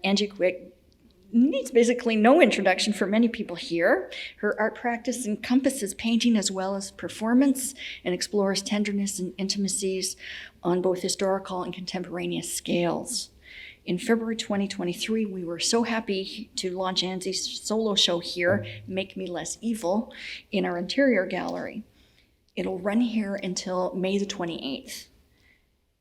Angie Quick needs basically no introduction for many people here. Her art practice encompasses painting as well as performance and explores tenderness and intimacies on both historical and contemporaneous scales. In February 2023, we were so happy to launch Angie's solo show here, Make Me Less Evil, in our interior gallery. It'll run here until May the 28th.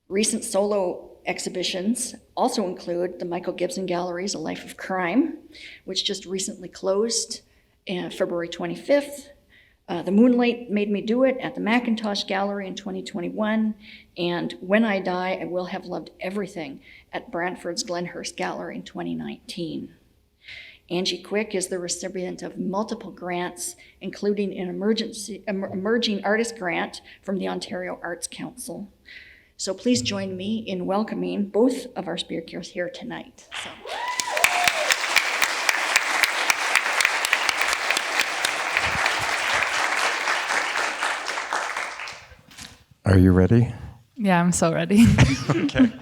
Recent solo exhibitions also include the Michael Gibson Gallery's A Life of Crime, which just recently closed February 25th. The Moonlight Made Me Do It at the McIntosh Gallery in 2021. And When I Die, I Will Have Loved Everything at Brantford's Glenhurst Gallery in 2019. Angie Quick is the recipient of multiple grants, including an Emerging Artist Grant from the Ontario Arts Council. So please join me in welcoming both of our speakers here tonight. Are you ready? Yeah, I'm so ready. Okay.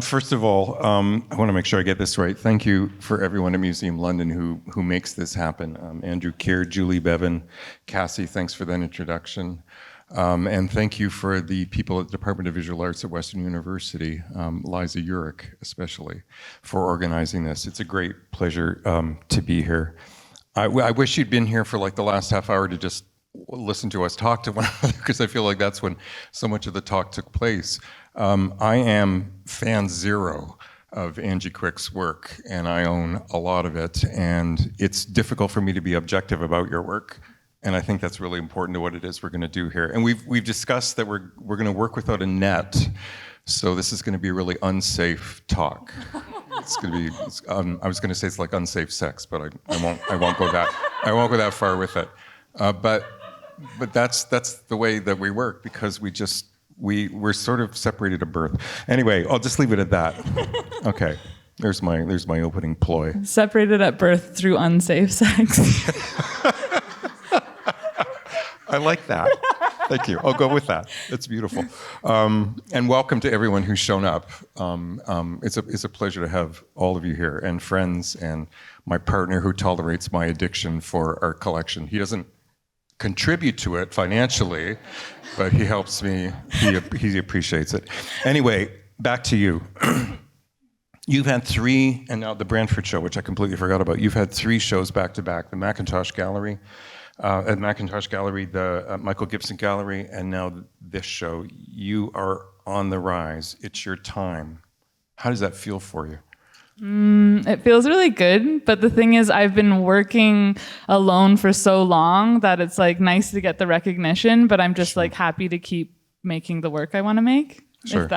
First of all, I want to make sure I get this right. Thank you for everyone at Museum London who makes this happen. Andrew Keir, Julie Bevan, Cassie, thanks for that introduction. And thank you for the people at the Department of Visual Arts at Western University, Liza Urick especially, for organizing this. It's a great pleasure to be here. I wish you'd been here for like the last half hour to just listen to us talk to one another, because I feel like that's when so much of the talk took place. I am fan zero of Angie Quick's work, and I own a lot of it, and it's difficult for me to be objective about your work. And I think that's really important to what it is we're going to do here. And we've discussed that we're going to work without a net, so this is going to be a really unsafe talk. It's going to be. I was going to say it's like unsafe sex, but I won't go that far with it. But that's the way that we work, because we're sort of separated at birth. Anyway, I'll just leave it at that. Okay. There's my opening ploy. Separated at birth through unsafe sex. I like that. Thank you. I'll go with that. That's beautiful. And welcome to everyone who's shown up. It's a pleasure to have all of you here, and friends, and my partner who tolerates my addiction for our collection. He doesn't contribute to it financially, but he helps me. He appreciates it. Anyway, back to you. You've had three, and now the Brantford show, which I completely forgot about. You've had three shows back to back: the McIntosh Gallery, at McIntosh Gallery, the Michael Gibson Gallery, and now this show. You are on the rise. It's your time. How does that feel for you? It feels really good, but the thing is, I've been working alone for so long that it's like nice to get the recognition, but I'm just like happy to keep making the work I want to make. Sure.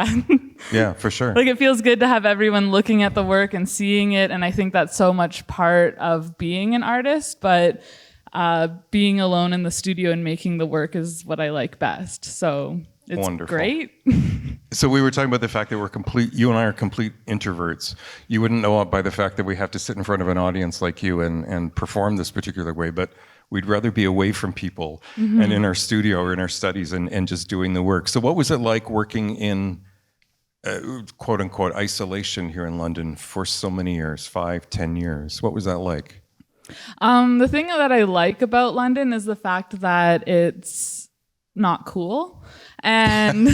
Yeah, for sure. Like, it feels good to have everyone looking at the work and seeing it, and I think that's so much part of being an artist, but being alone in the studio and making the work is what I like best. So it's wonderful. Great. So we were talking about the fact that you and I are complete introverts. You wouldn't know it by the fact that we have to sit in front of an audience like you and perform this particular way, but we'd rather be away from people and in our studio or in our studies and just doing the work. So what was it like working in quote unquote isolation here in London for so many years, 5, 10 years? What was that like? The thing that I like about London is the fact that it's not cool. And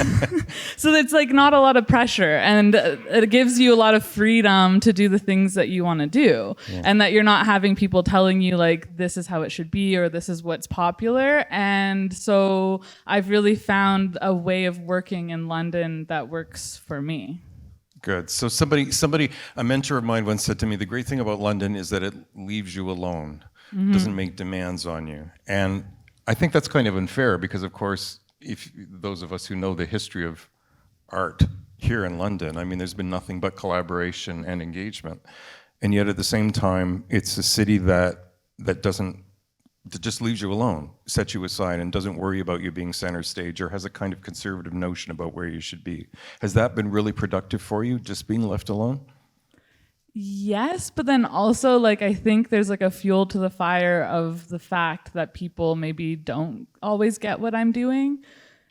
so it's like not a lot of pressure, and it gives you a lot of freedom to do the things that you want to do, and that you're not having people telling you like this is how it should be or this is what's popular. And so I've really found a way of working in London that works for me. Good. So a mentor of mine once said to me, the great thing about London is that it leaves you alone, doesn't make demands on you. And I think that's kind of unfair, because of course, if those of us who know the history of art here in London, I mean, there's been nothing but collaboration and engagement. And yet at the same time, it's a city that just leaves you alone, sets you aside, and doesn't worry about you being center stage, or has a kind of conservative notion about where you should be. Has that been really productive for you, just being left alone? Yes, but then also, like, I think there's like a fuel to the fire of the fact that people maybe don't always get what I'm doing,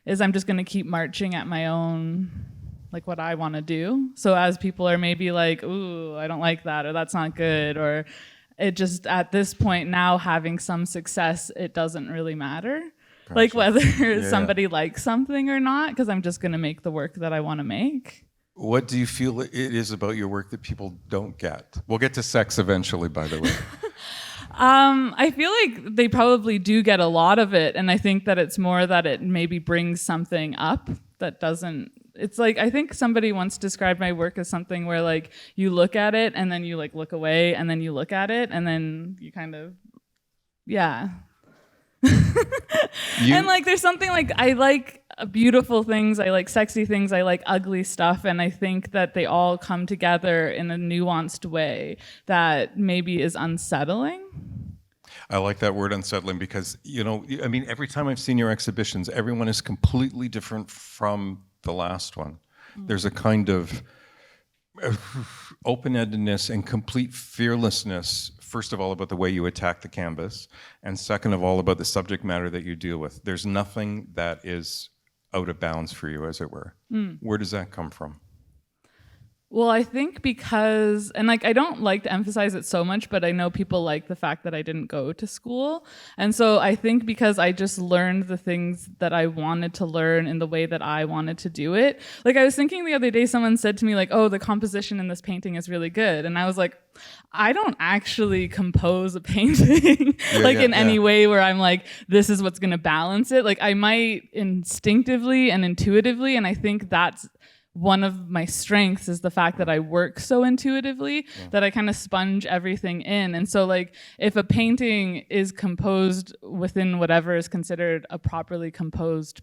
is I'm just going to keep marching at my own like what I want to do. So as people are maybe like, ooh, I don't like that, or that's not good, or it just at this point now having some success, it doesn't really matter. Gotcha. Like whether somebody likes something or not, because I'm just going to make the work that I want to make. What do you feel it is about your work that people don't get? We'll get to sex eventually, by the way. I feel like they probably do get a lot of it, and I think that it's more that it maybe brings something up that doesn't. It's like, I think somebody once described my work as something where like you look at it and then you like look away and then you look at it and then you kind of, yeah. And like there's something like, I like beautiful things, I like sexy things, I like ugly stuff, and I think that they all come together in a nuanced way that maybe is unsettling. I like that word, unsettling, because, you know, I mean, every time I've seen your exhibitions, everyone is completely different from the last one. There's a kind of open-endedness and complete fearlessness, first of all, about the way you attack the canvas, and second of all, about the subject matter that you deal with. There's nothing that is out of bounds for you, as it were. Where does that come from? Well, I think because, and like I don't like to emphasize it so much, but I know people like the fact that I didn't go to school. And so I think because I just learned the things that I wanted to learn in the way that I wanted to do it. Like I was thinking the other day, someone said to me like, oh, the composition in this painting is really good. And I was like, I don't actually compose a painting any way where I'm like, this is what's going to balance it. Like I might instinctively and intuitively, and I think that's one of my strengths is the fact that I work so intuitively that I kind of sponge everything in. And so like if a painting is composed within whatever is considered a properly composed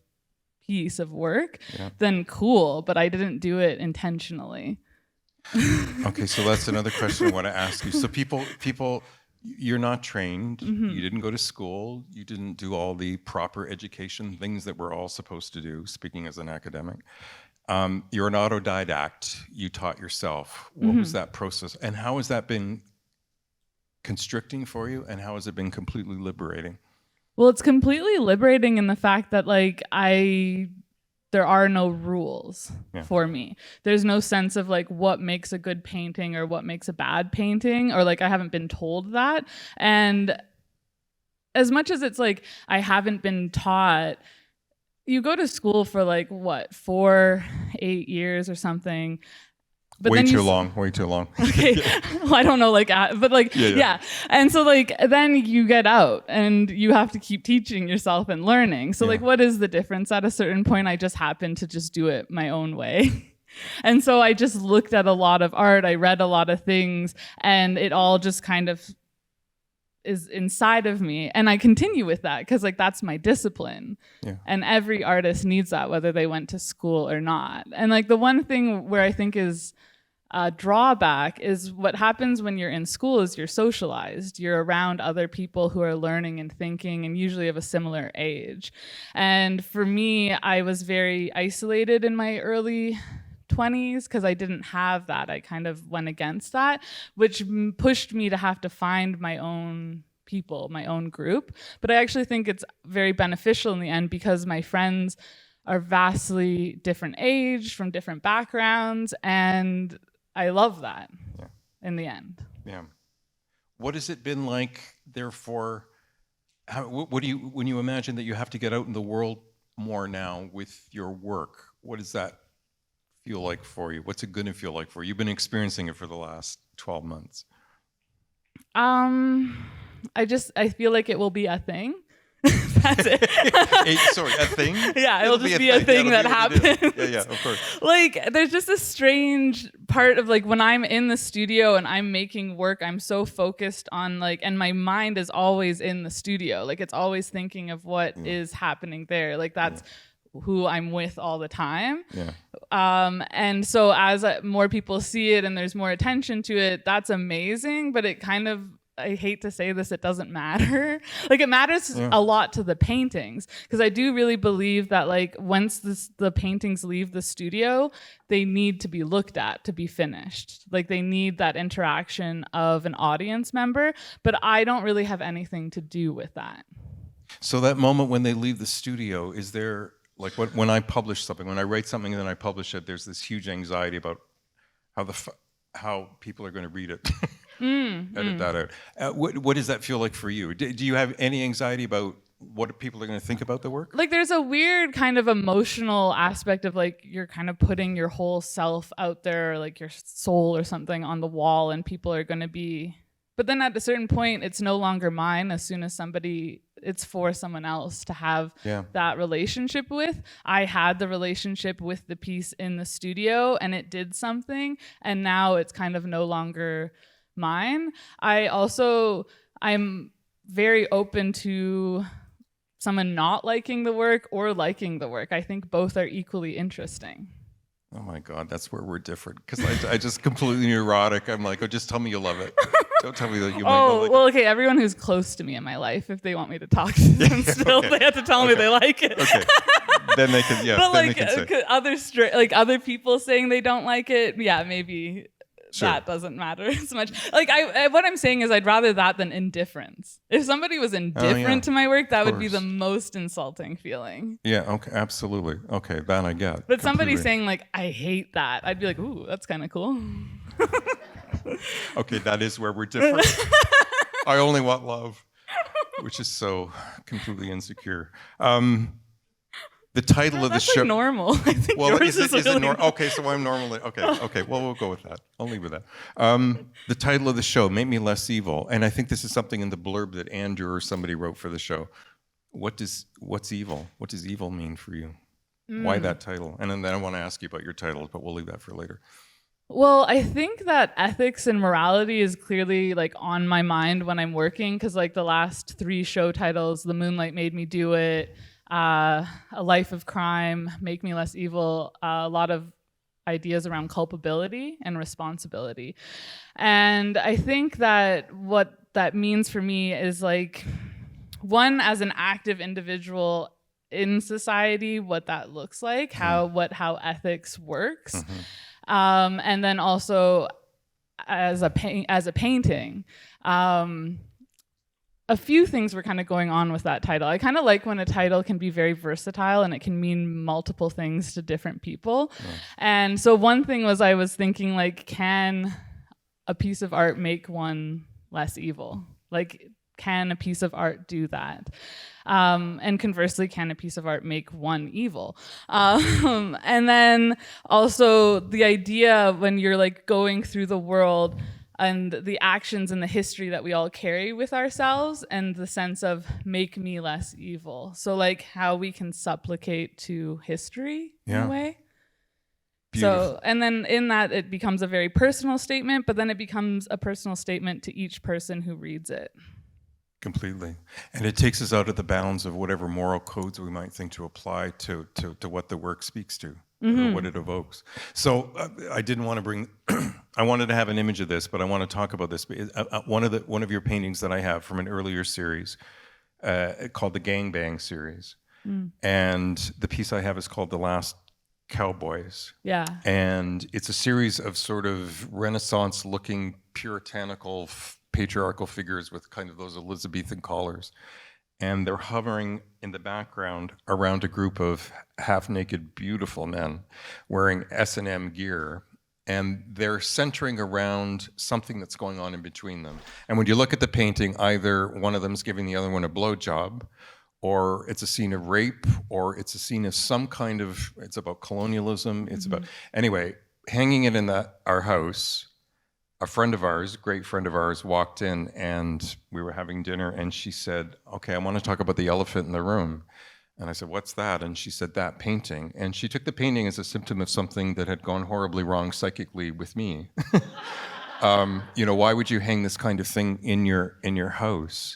piece of work, then cool, but I didn't do it intentionally. Okay, so that's another question I want to ask you. So people, you're not trained, you didn't go to school, you didn't do all the proper education, things that we're all supposed to do, speaking as an academic. You're an autodidact. You taught yourself. What was that process? And how has that been constricting for you? And how has it been completely liberating? Well, it's completely liberating in the fact that like there are no rules for me. There's no sense of like what makes a good painting or what makes a bad painting, or like I haven't been told that. And as much as it's like I haven't been taught, you go to school for like what, 8 years or something. But way too long. Okay. Well, I don't know, like, but like, yeah. And so like, then you get out and you have to keep teaching yourself and learning. So like, what is the difference? At a certain point, I just happened to just do it my own way. And so I just looked at a lot of art. I read a lot of things, and it all just kind of is inside of me, and I continue with that because like that's my discipline. And every artist needs that, whether they went to school or not. And like the one thing where I think is a drawback is what happens when you're in school is you're socialized, you're around other people who are learning and thinking and usually of a similar age. And for me, I was very isolated in my early 20s because I didn't have that. I kind of went against that, which pushed me to have to find my own people, my own group. But I actually think it's very beneficial in the end because my friends are vastly different age, from different backgrounds, and I love that in the end. Yeah. What has it been like, therefore, what do you, when you imagine that you have to get out in the world more now with your work, what does that feel like for you? What's it going to feel like for you? You've been experiencing it for the last 12 months. I feel like it will be a thing. That's it. A thing? Yeah, it'll just be a thing that happens. Yeah, of course. Like, there's just a strange part of like when I'm in the studio and I'm making work, I'm so focused on like, and my mind is always in the studio. Like, it's always thinking of what is happening there. Like, that's who I'm with all the time. And so as more people see it and there's more attention to it, that's amazing. But it kind of, I hate to say this, it doesn't matter. Like, it matters a lot to the paintings, because I do really believe that like once the paintings leave the studio, they need to be looked at to be finished. Like, they need that interaction of an audience member, but I don't really have anything to do with that. So that moment when they leave the studio, is there Like when I publish something, when I write something and then I publish it, there's this huge anxiety about how people are going to read it. Edit that out. What does that feel like for you? Do you have any anxiety about what people are going to think about the work? Like there's a weird kind of emotional aspect of like you're kind of putting your whole self out there, like your soul or something on the wall, and people are going to be, but then at a certain point it's no longer mine. As soon as it's for someone else to have that relationship with. I had the relationship with the piece in the studio and it did something, and now it's kind of no longer mine. I'm very open to someone not liking the work or liking the work. I think both are equally interesting. Oh my God, that's where we're different. Because I just completely neurotic. I'm like, oh, just tell me you love it. Don't tell me that you might not like well, okay, everyone who's close to me in my life, if they want me to talk to them still, they have to tell me they like it. Okay. Then they can, But then like they can say. other people saying they don't like it, maybe that doesn't matter as much. Like what I'm saying is I'd rather that than indifference. If somebody was indifferent to my work, that would be the most insulting feeling. Yeah, okay, absolutely. Okay, that I get. But somebody saying like, I hate that, I'd be like, ooh, that's kind of cool. Okay, that is where we're different. I only want love, which is so completely insecure. The title of the show. That's normal. I think Well, yours is really it normal? Okay, so I'm normally okay. Well, we'll go with that. I'll leave with that. The title of the show, "Make Me Less Evil," and I think this is something in the blurb that Andrew or somebody wrote for the show. What's evil? What does evil mean for you? Why that title? And then I want to ask you about your title, but we'll leave that for later. Well, I think that ethics and morality is clearly like on my mind when I'm working, because like the last 3 show titles, The Moonlight Made Me Do It, A Life of Crime, Make Me Less Evil, a lot of ideas around culpability and responsibility. And I think that what that means for me is like, one, as an active individual in society, what that looks like, how ethics works. And then also as a painting. A few things were kind of going on with that title. I kind of like when a title can be very versatile and it can mean multiple things to different people. And so one thing was I was thinking like, can a piece of art make one less evil? Like, can a piece of art do that? And conversely, can a piece of art make one evil? And then also the idea when you're like going through the world and the actions and the history that we all carry with ourselves, and the sense of make me less evil. So like how we can supplicate to history in a way. Beautiful. So, and then in that it becomes a very personal statement, but then it becomes a personal statement to each person who reads it. Completely. And it takes us out of the bounds of whatever moral codes we might think to apply to what the work speaks to, or what it evokes. So I didn't want to bring, I wanted to have an image of this, but I want to talk about this. One of your paintings that I have from an earlier series called the Gangbang series. And the piece I have is called The Last Cowboys. Yeah. And it's a series of sort of Renaissance-looking puritanical patriarchal figures with kind of those Elizabethan collars. And they're hovering in the background around a group of half-naked, beautiful men wearing S&M gear. And they're centering around something that's going on in between them. And when you look at the painting, either one of them's giving the other one a blowjob, or it's a scene of rape, or it's a scene of some kind of, it's about colonialism, it's about, anyway, hanging it in our house, a friend of ours, great friend of ours, walked in and we were having dinner and she said, okay, I want to talk about the elephant in the room. And I said, what's that? And she said, that painting. And she took the painting as a symptom of something that had gone horribly wrong psychically with me. Why would you hang this kind of thing in your house?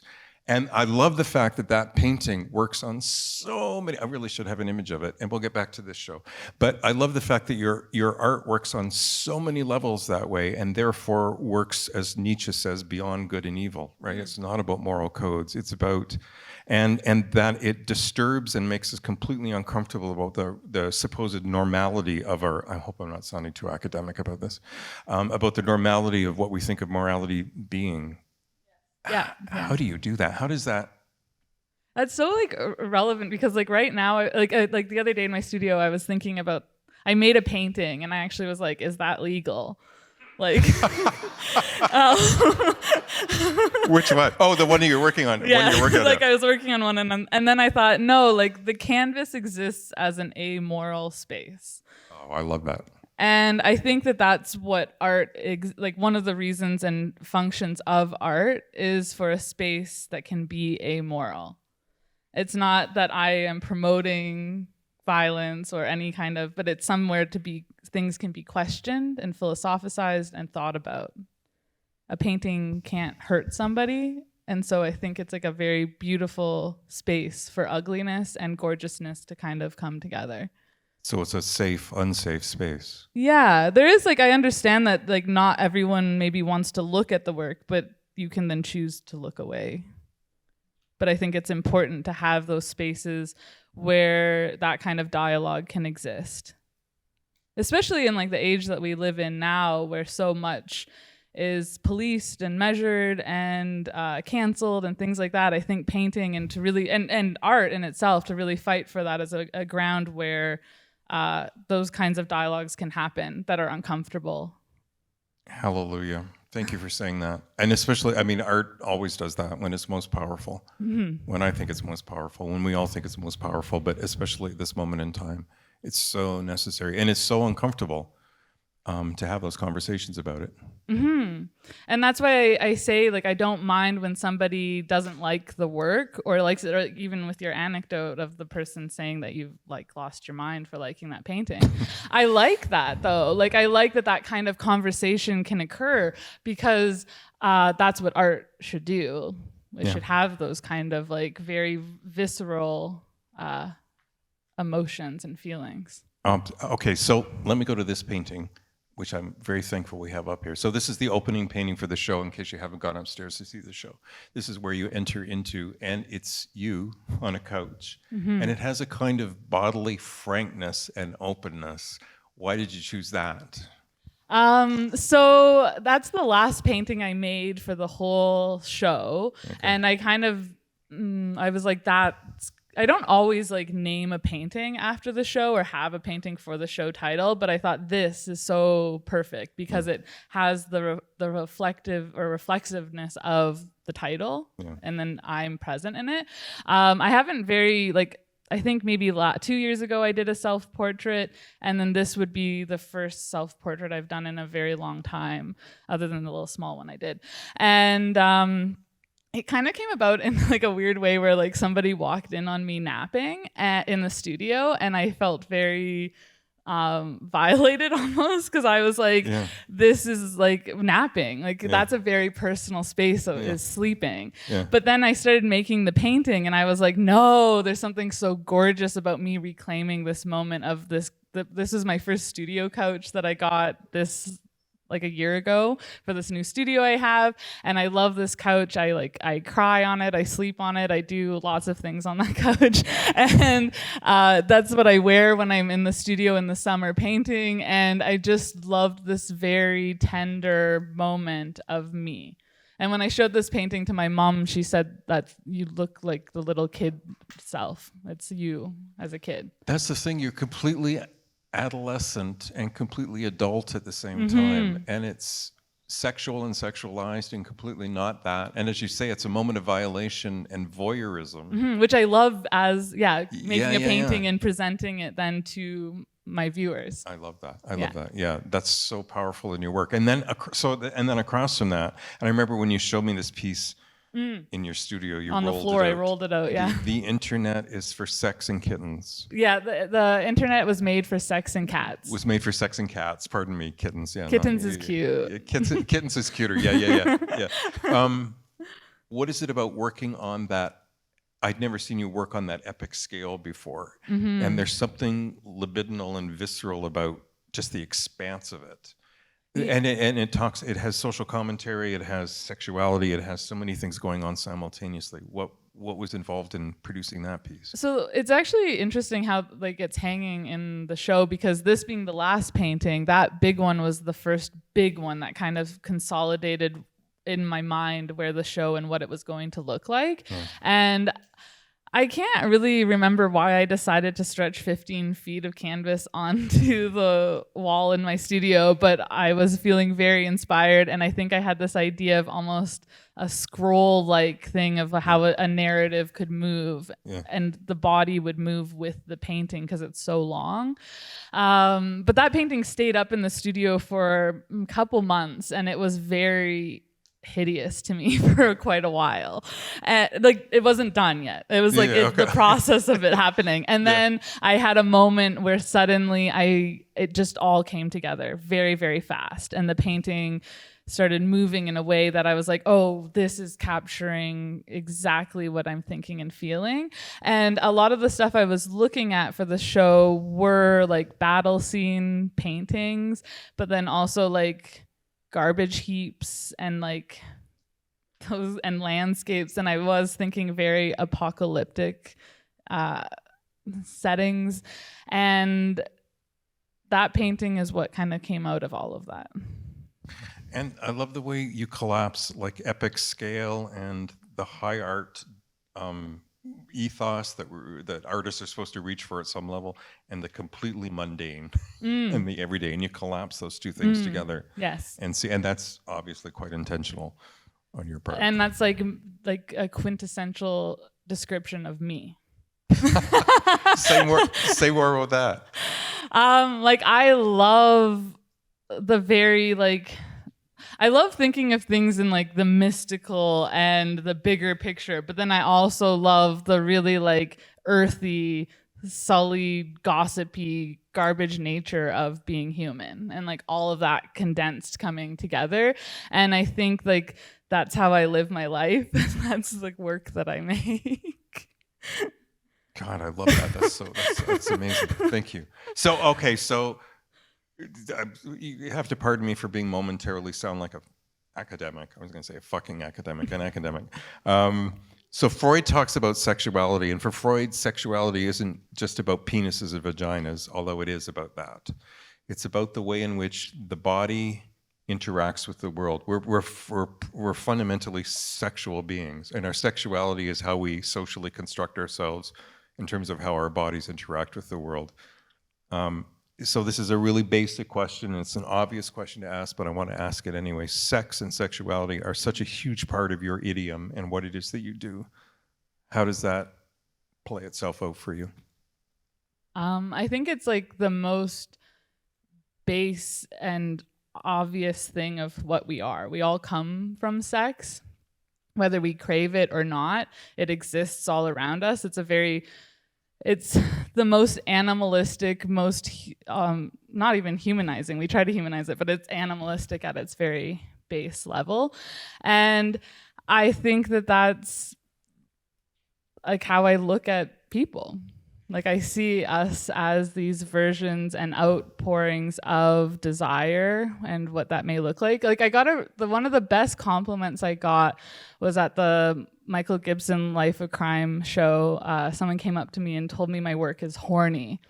And I love the fact that painting works on so many, I really should have an image of it, and we'll get back to this show. But I love the fact that your art works on so many levels that way, and therefore works, as Nietzsche says, beyond good and evil, right? It's not about moral codes. It's about, and that it disturbs and makes us completely uncomfortable about the supposed normality of I hope I'm not sounding too academic about this, about the normality of what we think of morality being. Yeah. How do you do that? How does that? That's so like irrelevant because like right now, like the other day in my studio, I was thinking about, I made a painting and I actually was like, is that legal? Like, Which one? Oh, the one you're working on. yeah, One you're working on like now. I was working on one and then I thought, no, like the canvas exists as an amoral space. Oh, I love that. And I think that that's what art, like one of the reasons and functions of art is for a space that can be amoral. It's not that I am promoting violence or any kind of, but it's somewhere to be, things can be questioned and philosophized and thought about. A painting can't hurt somebody. And so I think it's like a very beautiful space for ugliness and gorgeousness to kind of come together. So it's a safe, unsafe space. Yeah, there is like, I understand that like not everyone maybe wants to look at the work, but you can then choose to look away. But I think it's important to have those spaces where that kind of dialogue can exist. Especially in like the age that we live in now, where so much is policed and measured and canceled and things like that. I think painting and to really, and art in itself, to really fight for that as a ground where those kinds of dialogues can happen that are uncomfortable. Hallelujah. Thank you for saying that. And especially, I mean, art always does that when it's most powerful. Mm-hmm. When I think it's most powerful, when we all think it's most powerful, but especially at this moment in time, it's so necessary. And it's so uncomfortable to have those conversations about it. Mm-hmm. And that's why I say, like, I don't mind when somebody doesn't like the work or likes it, or even with your anecdote of the person saying that you've like lost your mind for liking that painting. I like that though. Like, I like that kind of conversation can occur because that's what art should do. It should have those kind of like very visceral emotions and feelings. Okay, so let me go to this painting, which I'm very thankful we have up here. So this is the opening painting for the show, in case you haven't gone upstairs to see the show. This is where you enter into, and it's you on a couch. Mm-hmm. And it has a kind of bodily frankness and openness. Why did you choose that? So that's the last painting I made for the whole show. Okay. And I kind of, I was like, I don't always like name a painting after the show or have a painting for the show title, but I thought this is so perfect because it has the reflective or reflexiveness of the title, and then I'm present in it. I haven't I think maybe 2 years ago I did a self-portrait, and then this would be the first self-portrait I've done in a very long time, other than the little small one I did. And it kind of came about in like a weird way where like somebody walked in on me napping in the studio, and I felt very violated almost because I was like, this is like napping. Like that's a very personal space is sleeping. Yeah. But then I started making the painting and I was like, no, there's something so gorgeous about me reclaiming this moment of this. This is my first studio couch that I got this like a year ago for this new studio I have, and I love this couch. I cry on it, I sleep on it, I do lots of things on that couch, and that's what I wear when I'm in the studio in the summer painting. And I just loved this very tender moment of me. And when I showed this painting to my mom, she said that you look like the little kid self. It's you as a kid. That's the thing, you're completely adolescent and completely adult at the same time, and it's sexual and sexualized and completely not that. And as you say, it's a moment of violation and voyeurism, which I love as making a painting and presenting it then to my viewers. I love that. I love that. Yeah, that's so powerful in your work. And then across from that, and I remember when you showed me this piece in your studio, you on rolled the floor. it out. I rolled it out. Yeah. The internet is for sex and kittens. Yeah, the internet was made for sex and cats. Was made for sex and cats. Pardon me, kittens. Yeah. Kittens is cute. Kittens is cuter. Yeah. What is it about working on that? I'd never seen you work on that epic scale before, and there's something libidinal and visceral about just the expanse of it. And it has social commentary, it has sexuality, it has so many things going on simultaneously. What was involved in producing that piece? So it's actually interesting how like it's hanging in the show, because this being the last painting, that big one was the first big one that kind of consolidated in my mind where the show and what it was going to look like. And I can't really remember why I decided to stretch 15 feet of canvas onto the wall in my studio, but I was feeling very inspired, and I think I had this idea of almost a scroll-like thing of how a narrative could move, and the body would move with the painting because it's so long. But that painting stayed up in the studio for a couple months, and it was very hideous to me for quite a while. Like, it wasn't done yet. It was like the process of it happening. And then I had a moment where suddenly it just all came together very, very fast. And the painting started moving in a way that I was like, oh, this is capturing exactly what I'm thinking and feeling. And a lot of the stuff I was looking at for the show were like battle scene paintings, but then also like garbage heaps and like those and landscapes, and I was thinking very apocalyptic settings, and that painting is what kind of came out of all of that. And I love the way you collapse like epic scale and the high art ethos that artists are supposed to reach for at some level, and the completely mundane and the everyday, and you collapse those two things together. Yes. And that's obviously quite intentional on your part. And that's like a quintessential description of me. Say more about that. Like, I love the very I love thinking of things in like the mystical and the bigger picture, but then I also love the really like earthy, sullied, gossipy, garbage nature of being human, and like all of that condensed coming together. And I think like that's how I live my life. That's like work that I make. God, I love that. That's amazing. Thank you. So you have to pardon me for being momentarily sound like an academic. I was going to say a fucking academic, an academic. So Freud talks about sexuality, and for Freud, sexuality isn't just about penises and vaginas, although it is about that. It's about the way in which the body interacts with the world. We're fundamentally sexual beings, and our sexuality is how we socially construct ourselves in terms of how our bodies interact with the world. So this is a really basic question, and it's an obvious question to ask, but I want to ask it anyway. Sex and sexuality are such a huge part of your idiom and what it is that you do. How does that play itself out for you? I think it's like the most base and obvious thing of what we are. We all come from sex, whether we crave it or not. It exists all around us. It's the most animalistic, most not even humanizing. We try to humanize it, but it's animalistic at its very base level. And I think that that's like how I look at people. Like, I see us as these versions and outpourings of desire and what that may look like. Like, I got one of the best compliments I got was at the Michael Gibson Life of Crime show. Someone came up to me and told me my work is horny.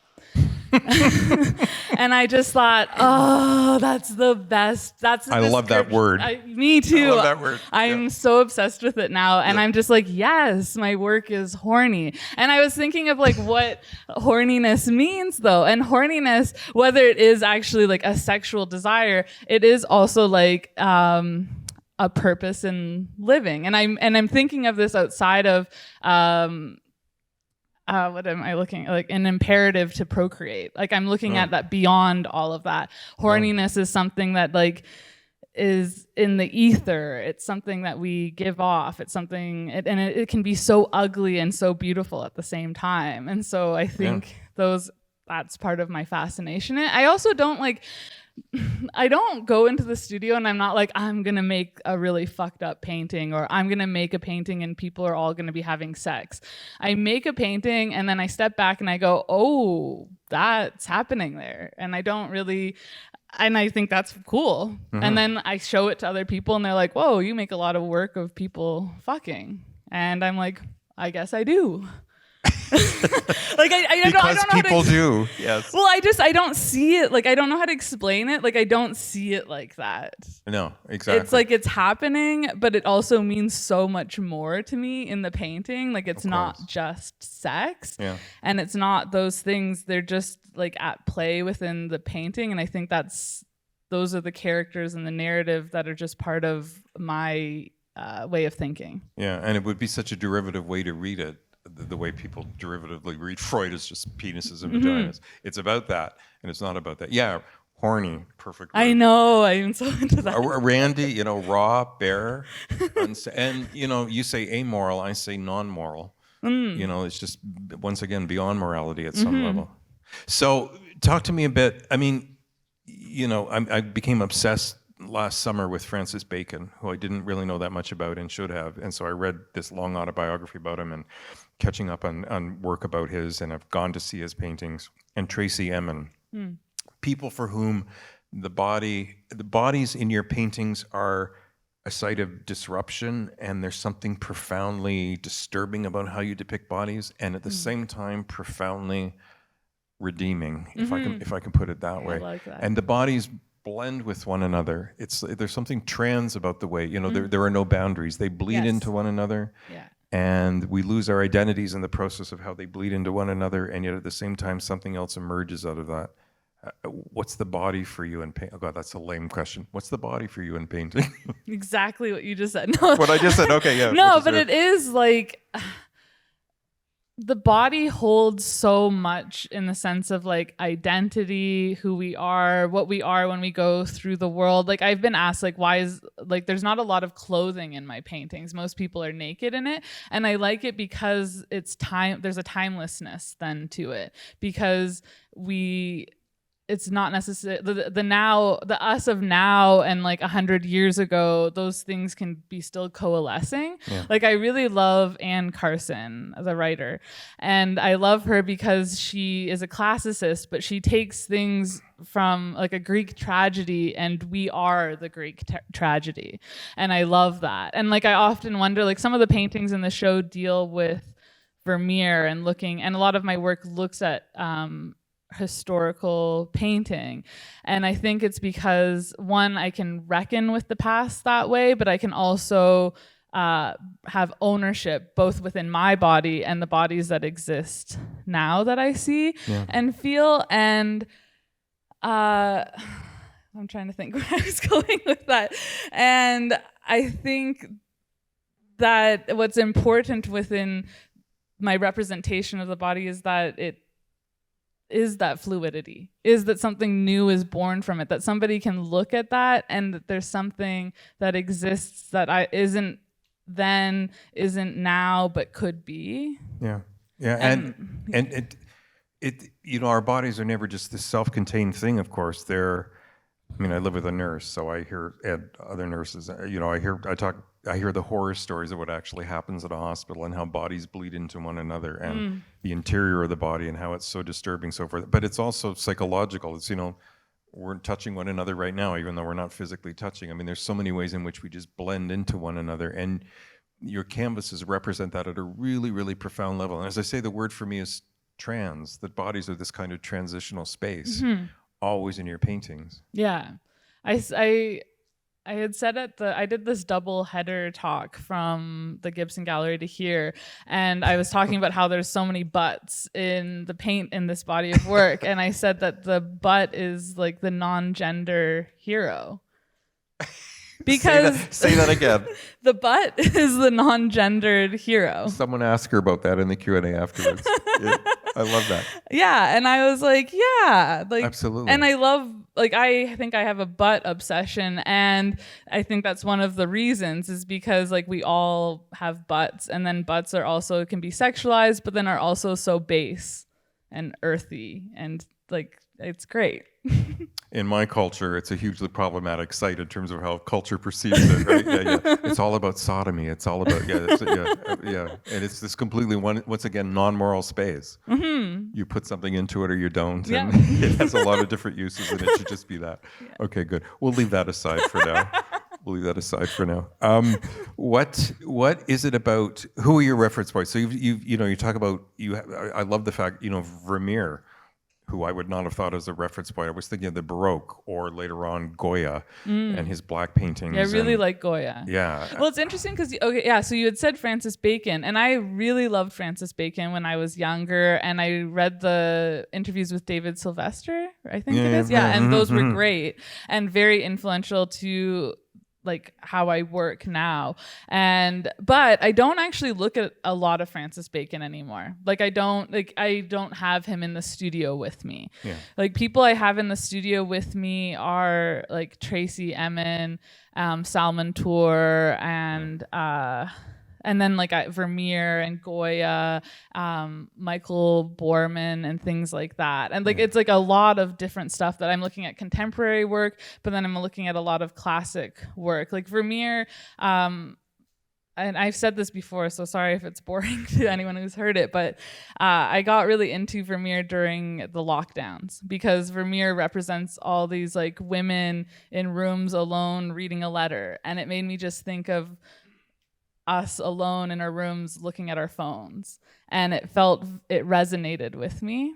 And I just thought, oh, that's the best. I love that word. Me too. I love that word. I'm so obsessed with it now. And I'm just like, yes, my work is horny. And I was thinking of like what horniness means though. And horniness, whether it is actually like a sexual desire, it is also like a purpose in living. And I'm thinking of this outside of what am I looking at? Like an imperative to procreate. Like, I'm looking at that beyond all of that. Horniness is something that like is in the ether. It's something that we give off. It's something, and it can be so ugly and so beautiful at the same time. And so I think that's part of my fascination. I also I don't go into the studio and I'm not like, I'm going to make a really fucked up painting, or I'm going to make a painting and people are all going to be having sex. I make a painting and then I step back and I go, oh, that's happening there. And I think that's cool. Mm-hmm. And then I show it to other people and they're like, whoa, you make a lot of work of people fucking. And I'm like, I guess I do. Like I don't Because know people how to, do. Yes. well, I don't see it. Like, I don't know how to explain it. Like, I don't see it like that. No, exactly. It's like it's happening, but it also means so much more to me in the painting. Like, it's not just sex. Yeah. And it's not those things. They're just like at play within the painting. And I think those are the characters and the narrative that are just part of my way of thinking. Yeah, and it would be such a derivative way to read it. The way people derivatively read Freud is just penises and vaginas. It's about that, and it's not about that. Yeah, horny, perfect word. I know. I'm so into that. Randy, raw, bare, and you say amoral, I say non-moral. It's just once again beyond morality at some level. So talk to me a bit. I mean, I became obsessed last summer with Francis Bacon, who I didn't really know that much about and should have. And so I read this long autobiography about him and catching up on work about his, and I've gone to see his paintings. And Tracy Emin, people for whom the bodies in your paintings are a site of disruption, and there's something profoundly disturbing about how you depict bodies, and at the same time profoundly redeeming, if I can put it that way. I like that. And the bodies blend with one another. There's something trans about the way, there are no boundaries. They bleed into one another. Yeah. And we lose our identities in the process of how they bleed into one another, and yet at the same time something else emerges out of that. What's the body for you in painting? Oh God, that's a lame question. What's the body for you in painting? Exactly what you just said. No. What I just said, okay, yeah. No, but it is like the body holds so much in the sense of like identity, who we are, what we are when we go through the world. Like, I've been asked, like, why is, like, there's not a lot of clothing in my paintings. Most people are naked in it. And I like it because there's a timelessness then to it, because it's not necessarily the us of now and like 100 years ago, those things can be still coalescing. Yeah. Like, I really love Anne Carson, the writer, and I love her because she is a classicist, but she takes things from like a Greek tragedy, and we are the Greek tragedy. And I love that. And like, I often wonder, like, some of the paintings in the show deal with Vermeer and a lot of my work looks at, historical painting, and I think it's because, one, I can reckon with the past that way, but I can also have ownership both within my body and the bodies that exist now that I see and feel. And I'm trying to think where I was going with that. And I think that what's important within my representation of the body is that it is that fluidity, is that something new is born from it, that somebody can look at that and that there's something that exists that isn't then, isn't now, but could be. Yeah. And our bodies are never just this self-contained thing, of course. I live with a nurse, so I hear other nurses, I hear the horror stories of what actually happens at a hospital and how bodies bleed into one another and the interior of the body and how it's so disturbing, so forth. But it's also psychological. It's, we're touching one another right now, even though we're not physically touching. There's so many ways in which we just blend into one another, and your canvases represent that at a really, really profound level. And as I say, the word for me is trans, that bodies are this kind of transitional space, always in your paintings. Yeah. I had said I did this double header talk from the Gibson Gallery to here, and I was talking about how there's so many butts in the paint in this body of work, and I said that the butt is like the non-gender hero. Because say that again. The butt is the non-gendered hero. Someone asked her about that in the Q&A afterwards. Yeah, I love that. Yeah, and I was like, yeah, like absolutely. And I love, like, I think I have a butt obsession, and I think that's one of the reasons is because like we all have butts, and then butts are also can be sexualized, but then are also so base and earthy, and like it's great. In my culture, it's a hugely problematic site in terms of how culture perceives it, right? Yeah. It's all about sodomy. It's all about, And it's this completely, once again, non-moral space. Mm-hmm. You put something into it or you don't. Yeah. And it has a lot of different uses, and it should just be that. Yeah. Okay, good. We'll leave that aside for now. We'll leave that aside for now. What is it about? Who are your reference points? So you talk about I love the fact Vermeer, who I would not have thought as a reference point. I was thinking of the Baroque, or later on Goya and his black paintings. Yeah, I really like Goya. Yeah. Well, it's interesting because so you had said Francis Bacon, and I really loved Francis Bacon when I was younger, and I read the interviews with David Sylvester, I think it is. Yeah, and those were great and very influential to like how I work now. But I don't actually look at a lot of Francis Bacon anymore. Like I don't have him in the studio with me. Yeah. Like people I have in the studio with me are like Tracy Emin, Salman Tour, and then like Vermeer and Goya, Michael Borman and things like that. And like it's like a lot of different stuff that I'm looking at contemporary work, but then I'm looking at a lot of classic work. Like Vermeer, and I've said this before, so sorry if it's boring to anyone who's heard it, but I got really into Vermeer during the lockdowns because Vermeer represents all these like women in rooms alone reading a letter. And it made me just think of us alone in our rooms looking at our phones, and it resonated with me.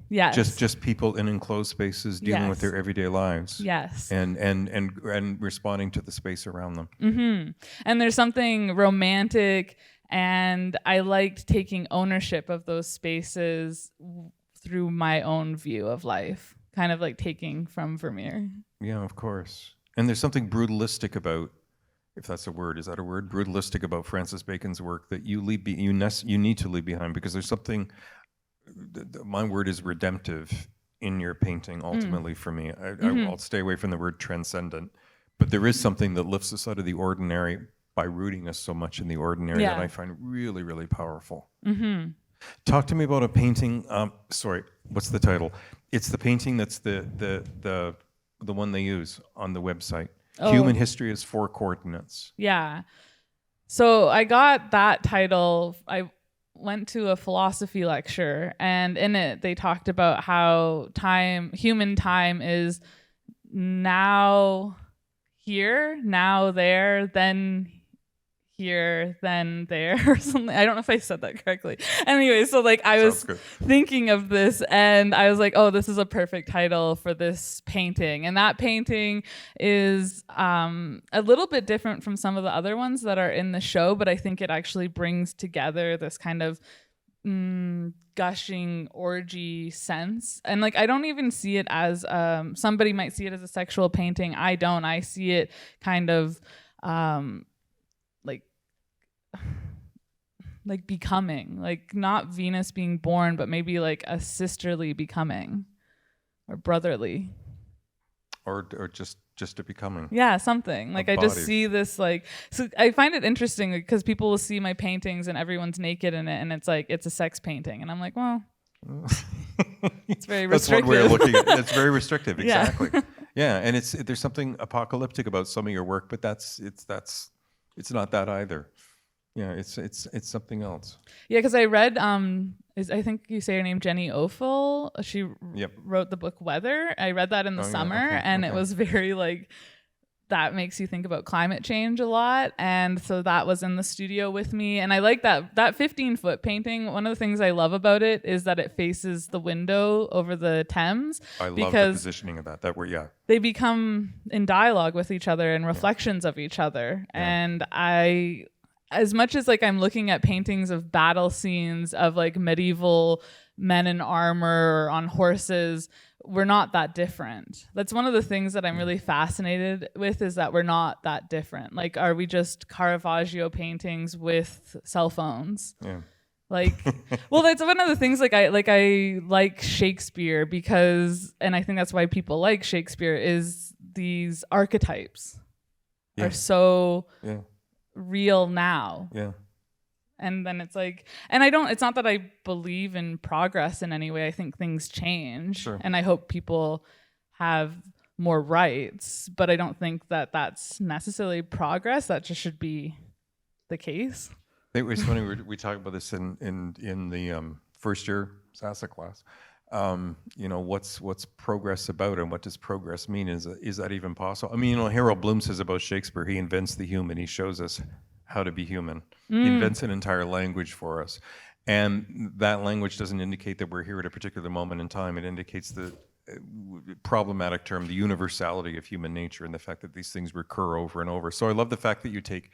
Yes. Just people in enclosed spaces dealing with their everyday lives. Yes. And responding to the space around them. Mm-hmm. And there's something romantic, and I liked taking ownership of those spaces through my own view of life, kind of like taking from Vermeer. Yeah, of course. And there's something brutalistic about, if that's a word, is that a word? Brutalistic about Francis Bacon's work that you need to leave behind, because there's something, my word is redemptive in your painting ultimately for me. I'll stay away from the word transcendent, but there is something that lifts us out of the ordinary by rooting us so much in the ordinary that I find really, really powerful. Mm-hmm. Talk to me about a painting. Sorry, what's the title? It's the painting that's the one they use on the website. Human History is 4 Coordinates. Yeah. So I got that title. I went to a philosophy lecture, and in it they talked about how human time is now here, now there, then here, then there, or something. I don't know if I said that correctly. Anyway, so like I was thinking of this, and I was like, oh, this is a perfect title for this painting. And that painting is a little bit different from some of the other ones that are in the show, but I think it actually brings together this kind of gushing orgy sense. And like I don't even see it as somebody might see it as a sexual painting. I don't. I see it kind of like becoming, like not Venus being born, but maybe like a sisterly becoming or brotherly, or just a becoming. Yeah, something like I just see this like. So I find it interesting because people will see my paintings and everyone's naked in it, and it's like it's a sex painting, and I'm like, well, it's very restrictive. That's one way of looking at it. It's very restrictive, exactly. Yeah, and there's something apocalyptic about some of your work, but it's not that either. Yeah, it's something else. Yeah, because I read I think you say her name, Jenny Ophel. She wrote the book Weather. I read that in the summer, and it was very like that makes you think about climate change a lot. And so that was in the studio with me, and I like that 15-foot painting. One of the things I love about it is that it faces the window over the Thames. I love the positioning of that. They become in dialogue with each other and reflections of each other, and as much as like I'm looking at paintings of battle scenes of like medieval men in armor or on horses, we're not that different. That's one of the things that I'm really fascinated with, is that we're not that different. Like, are we just Caravaggio paintings with cell phones? Yeah. Like, well, that's one of the things I like Shakespeare because, and I think that's why people like Shakespeare, is these archetypes are so real now. Yeah. And then it's like, and it's not that I believe in progress in any way. I think things change. Sure. And I hope people have more rights, but I don't think that that's necessarily progress. That just should be the case. I think it's funny, we talked about this in the first year SASA class. what's progress about, and what does progress mean? Is that even possible? I mean, Harold Bloom says about Shakespeare, he invents the human. He shows us how to be human. He invents an entire language for us. And that language doesn't indicate that we're here at a particular moment in time. It indicates the problematic term, the universality of human nature, and the fact that these things recur over and over. So I love the fact that you take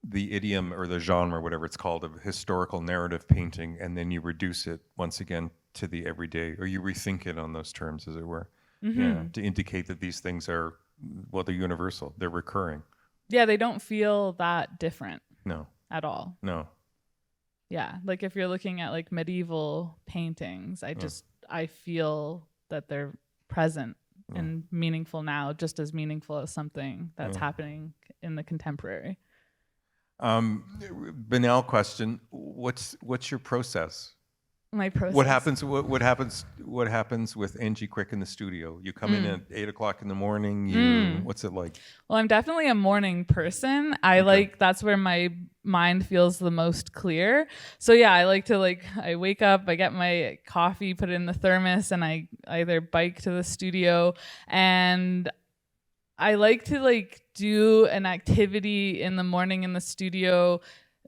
the idiom or the genre, whatever it's called, of historical narrative painting, and then you reduce it once again to the everyday, or you rethink it on those terms, as it were. Yeah, to indicate that these things are, well, they're universal, they're recurring. Yeah, they don't feel that different. No. At all. No. Yeah, like if you're looking at like medieval paintings, I feel that they're present and meaningful now, just as meaningful as something that's happening in the contemporary. Banal question: what's your process? My process. What happens with Angie Quick in the studio? You come in at 8 o'clock in the morning. What's it like? Well, I'm definitely a morning person. That's where my mind feels the most clear. So yeah, I like to I wake up, I get my coffee, put it in the thermos, and I either bike to the studio, and I like to do an activity in the morning in the studio.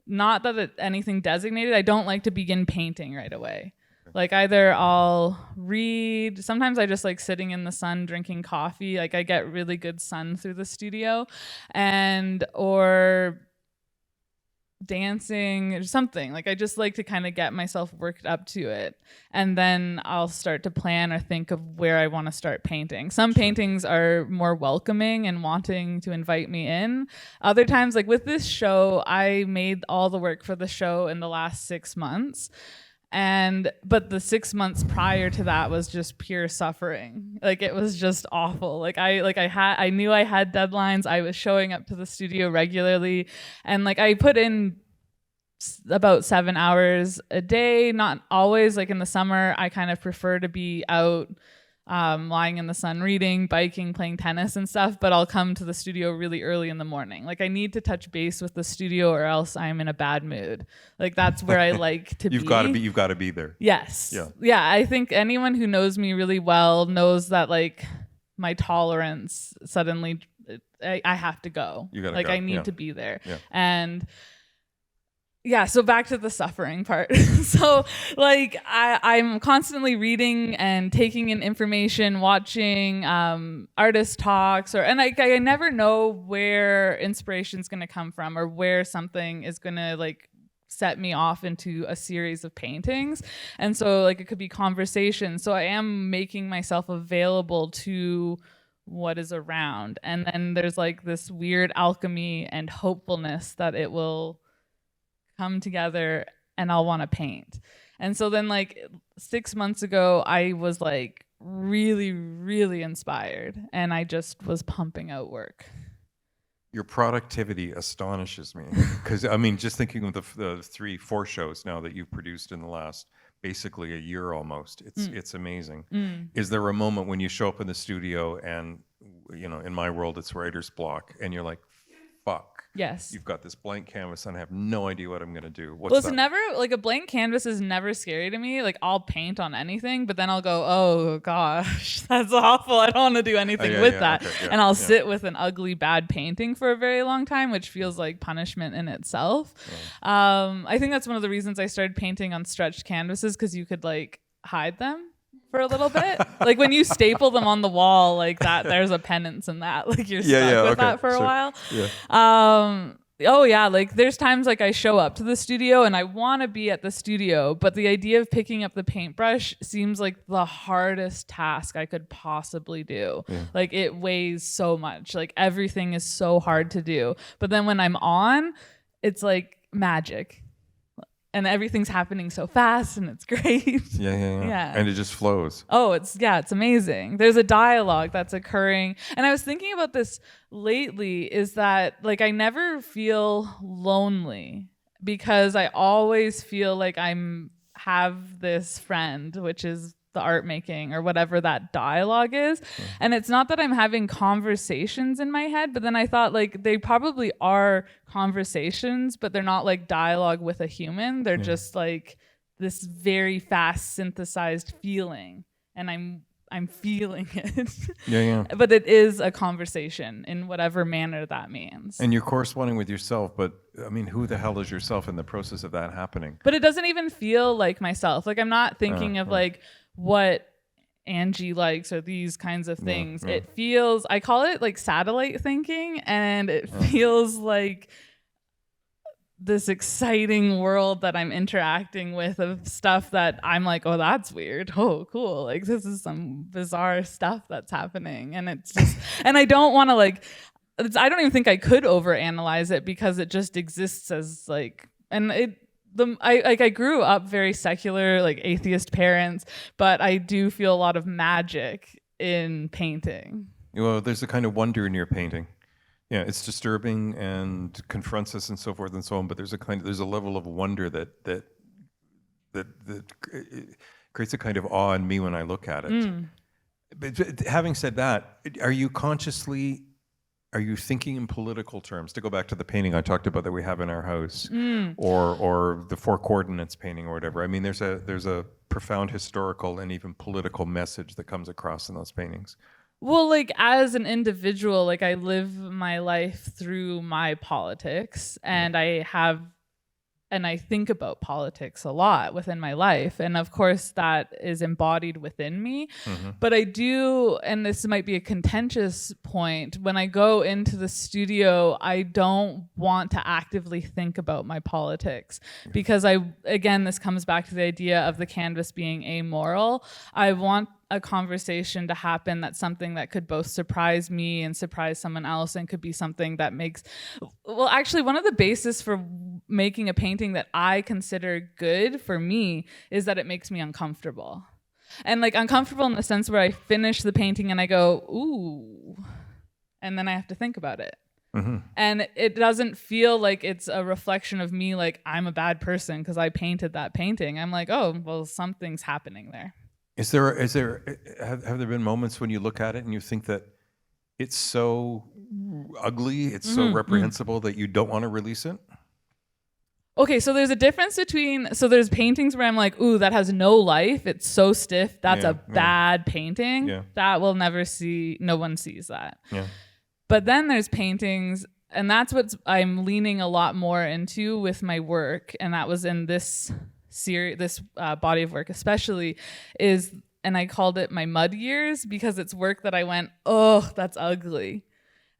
Not that it's anything designated. I don't like to begin painting right away. Either I'll read. Sometimes I just like sitting in the sun drinking coffee. I get really good sun through the studio, or dancing or something. I just like to kind of get myself worked up to it, and then I'll start to plan or think of where I want to start painting. Some paintings are more welcoming and wanting to invite me in. Other times, with this show, I made all the work for the show in the last 6 months. But the 6 months prior to that was just pure suffering. It was just awful. I knew I had deadlines. I was showing up to the studio regularly, and I put in about 7 hours a day. Not always. In the summer, I kind of prefer to be out, lying in the sun, reading, biking, playing tennis and stuff, but I'll come to the studio really early in the morning. I need to touch base with the studio, or else I'm in a bad mood. That's where I like to You've got to be there. Yes. Yeah. Yeah. I think anyone who knows me really well knows that my tolerance suddenly, I have to go. You gotta go. I need to be there. Yeah. And yeah, so back to the suffering part. So I'm constantly reading and taking in information, watching artist talks, and I never know where inspiration's going to come from, or where something is going to set me off into a series of paintings. And so it could be conversation. So I am making myself available to what is around. And then there's this weird alchemy and hopefulness that it will come together and I'll want to paint. And so then 6 months ago, I was really, really inspired, and I just was pumping out work. Your productivity astonishes me, because just thinking of the 3-4 shows now that you've produced in the last basically a year almost, it's amazing. Is there a moment when you show up in the studio and in my world it's writer's block, and you're like, fuck? Yes. You've got this blank canvas and I have no idea what I'm going to do. It's never, a blank canvas is never scary to me. I'll paint on anything, but then I'll go, oh gosh, that's awful. I don't want to do anything with that. Okay, and I'll sit with an ugly, bad painting for a very long time, which feels like punishment in itself. I think that's one of the reasons I started painting on stretched canvases, because you could hide them for a little bit. When you staple them on the wall that, there's a penance in that. You're stuck with that for a while. Yeah. There's times I show up to the studio and I want to be at the studio, but the idea of picking up the paintbrush seems like the hardest task I could possibly do. It weighs so much. Everything is so hard to do. But then when I'm on, it's magic. And everything's happening so fast, and it's great. Yeah. And it just flows. Oh, it's amazing. There's a dialogue that's occurring. And I was thinking about this lately, is that I never feel lonely, because I always feel have this friend, which is the art making or whatever that dialogue is. And it's not that I'm having conversations in my head, but then I thought they probably are conversations, but they're not dialogue with a human. They're just this very fast synthesized feeling, and I'm feeling it. Yeah. But it is a conversation in whatever manner that means. And you're corresponding with yourself, but I mean, who the hell is yourself in the process of that happening? But it doesn't even feel like myself. Like I'm not thinking of like what Angie likes or these kinds of things. It feels, I call it like satellite thinking, and it feels like this exciting world that I'm interacting with of stuff that I'm like, oh, that's weird. Oh, cool. Like this is some bizarre stuff that's happening. And it's just, and I don't want to like, I don't even think I could overanalyze it because it just exists as like, and I grew up very secular, like atheist parents, but I do feel a lot of magic in painting. Well, there's a kind of wonder in your painting. Yeah, it's disturbing and confronts us and so forth and so on. But there's a level of wonder that creates a kind of awe in me when I look at it. But having said that, are you thinking in political terms? To go back to the painting I talked about that we have in our house, or the Four Coordinates painting or whatever. I mean, there's a profound historical and even political message that comes across in those paintings. Well, like as an individual, like I live my life through my politics, and I think about politics a lot within my life. And of course that is embodied within me. But I do, and this might be a contentious point, when I go into the studio, I don't want to actively think about my politics because again, this comes back to the idea of the canvas being amoral. I want a conversation to happen that's something that could both surprise me and surprise someone else, and could be something that makes, well, actually one of the bases for making a painting that I consider good for me is that it makes me uncomfortable. And like uncomfortable in the sense where I finish the painting and I go, ooh, and then I have to think about it. And it doesn't feel like it's a reflection of me, like I'm a bad person because I painted that painting. I'm like, oh, well, something's happening there. Have there been moments when you look at it and you think that it's so ugly, it's so reprehensible that you don't want to release it? Okay, so there's a difference between, so there's paintings where I'm like, ooh, that has no life. It's so stiff. That's a bad painting. Yeah. That will never see, no one sees that. Yeah. But then there's paintings, and that's what I'm leaning a lot more into with my work. And that was in this series, this body of work especially, is, and I called it my mud years because it's work that I went, oh, that's ugly.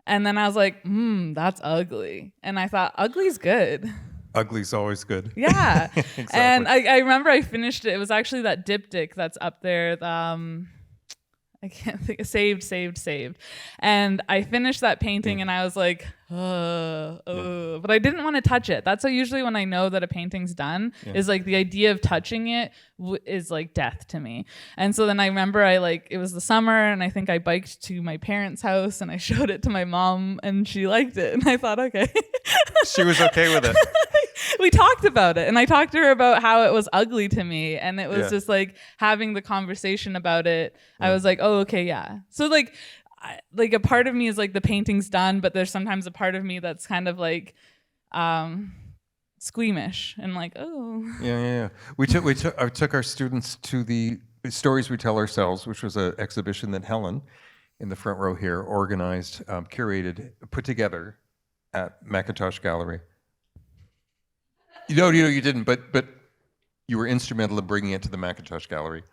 And then I was like, that's ugly. And I thought, ugly's good. Ugly's always good. Yeah. Exactly. And I remember I finished it. It was actually that diptych that's up there. I can't think. Saved. And I finished that painting and I was like, but I didn't want to touch it. That's usually when I know that a painting's done, is like the idea of touching it is like death to me. And so then I remember it was the summer and I think I biked to my parents' house and I showed it to my mom and she liked it. And I thought, okay. She was okay with it. We talked about it and I talked to her about how it was ugly to me, and it was just like having the conversation about it. I was like, oh, okay, yeah. So like a part of me is like the painting's done, but there's sometimes a part of me that's kind of like squeamish and like, oh. Yeah. I took our students to the Stories We Tell Ourselves, which was an exhibition that Helen in the front row here organized, curated, put together at McIntosh Gallery. No, you didn't, but you were instrumental in bringing it to the McIntosh Gallery.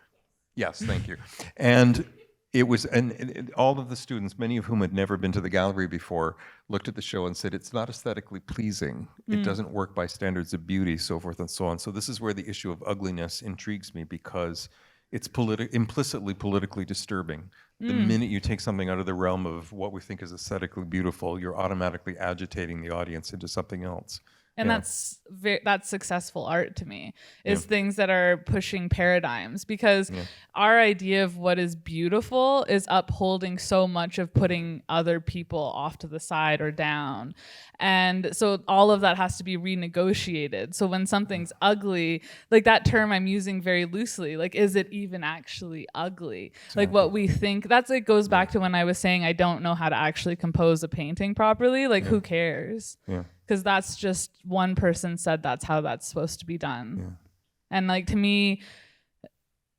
Yes, thank you. And it was, and all of the students, many of whom had never been to the gallery before, looked at the show and said, it's not aesthetically pleasing. It doesn't work by standards of beauty, so forth and so on. So this is where the issue of ugliness intrigues me, because it's implicitly politically disturbing. The minute you take something out of the realm of what we think is aesthetically beautiful, you're automatically agitating the audience into something else. And that's successful art to me, is things that are pushing paradigms, because our idea of what is beautiful is upholding so much of putting other people off to the side or down. And so all of that has to be renegotiated. So when something's ugly, like that term I'm using very loosely, like, is it even actually ugly? Exactly. Like what we think, it goes back to when I was saying I don't know how to actually compose a painting properly. Like who cares? Yeah. Because that's just one person said that's how that's supposed to be done. And like, to me,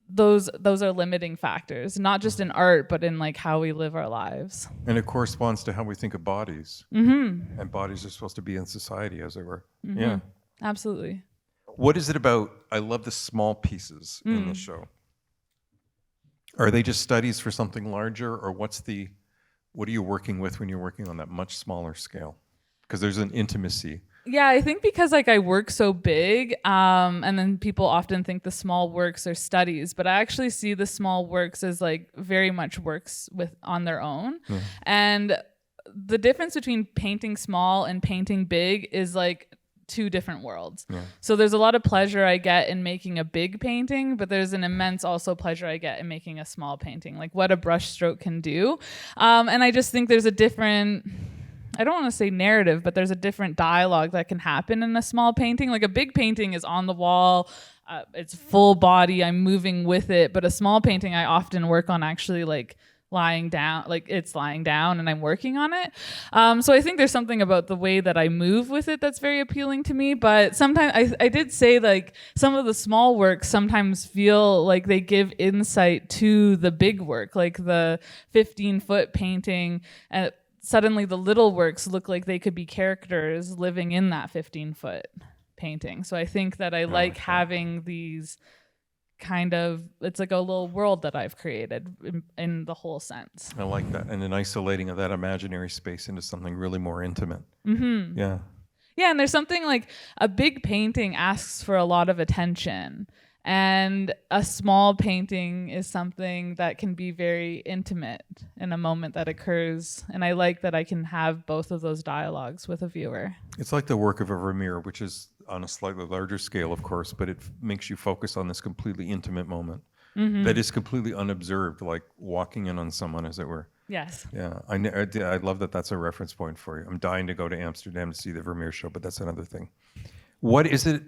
those are limiting factors, not just in art, but in like how we live our lives. And it corresponds to how we think of bodies. Mm-hmm. And bodies are supposed to be in society, as it were. Mm-hmm. Yeah. Absolutely. What is it about? I love the small pieces in the show. Are they just studies for something larger, or what are you working with when you're working on that much smaller scale? Because there's an intimacy. Yeah, I think because like I work so big, and then people often think the small works are studies, but I actually see the small works as like very much works on their own. And the difference between painting small and painting big is like two different worlds. So there's a lot of pleasure I get in making a big painting, but there's an immense also pleasure I get in making a small painting, like what a brush stroke can do. And I just think there's a different, I don't want to say narrative, but there's a different dialogue that can happen in a small painting. Like a big painting is on the wall, it's full body, I'm moving with it. But a small painting, I often work on actually like lying down, like it's lying down and I'm working on it. So I think there's something about the way that I move with it that's very appealing to me. But sometimes I did say like some of the small works sometimes feel like they give insight to the big work, like the 15-foot painting. Suddenly the little works look like they could be characters living in that 15-foot painting. So I think that I like having these kind of, it's like a little world that I've created in the whole sense. I like that. And an isolating of that imaginary space into something really more intimate. Mm-hmm. Yeah. Yeah, and there's something like a big painting asks for a lot of attention. And a small painting is something that can be very intimate in a moment that occurs. And I like that I can have both of those dialogues with a viewer. It's like the work of a Vermeer, which is on a slightly larger scale, of course, but it makes you focus on this completely intimate moment that is completely unobserved, like walking in on someone, as it were. Yes. Yeah, I love that that's a reference point for you. I'm dying to go to Amsterdam to see the Vermeer show, but that's another thing. What is it?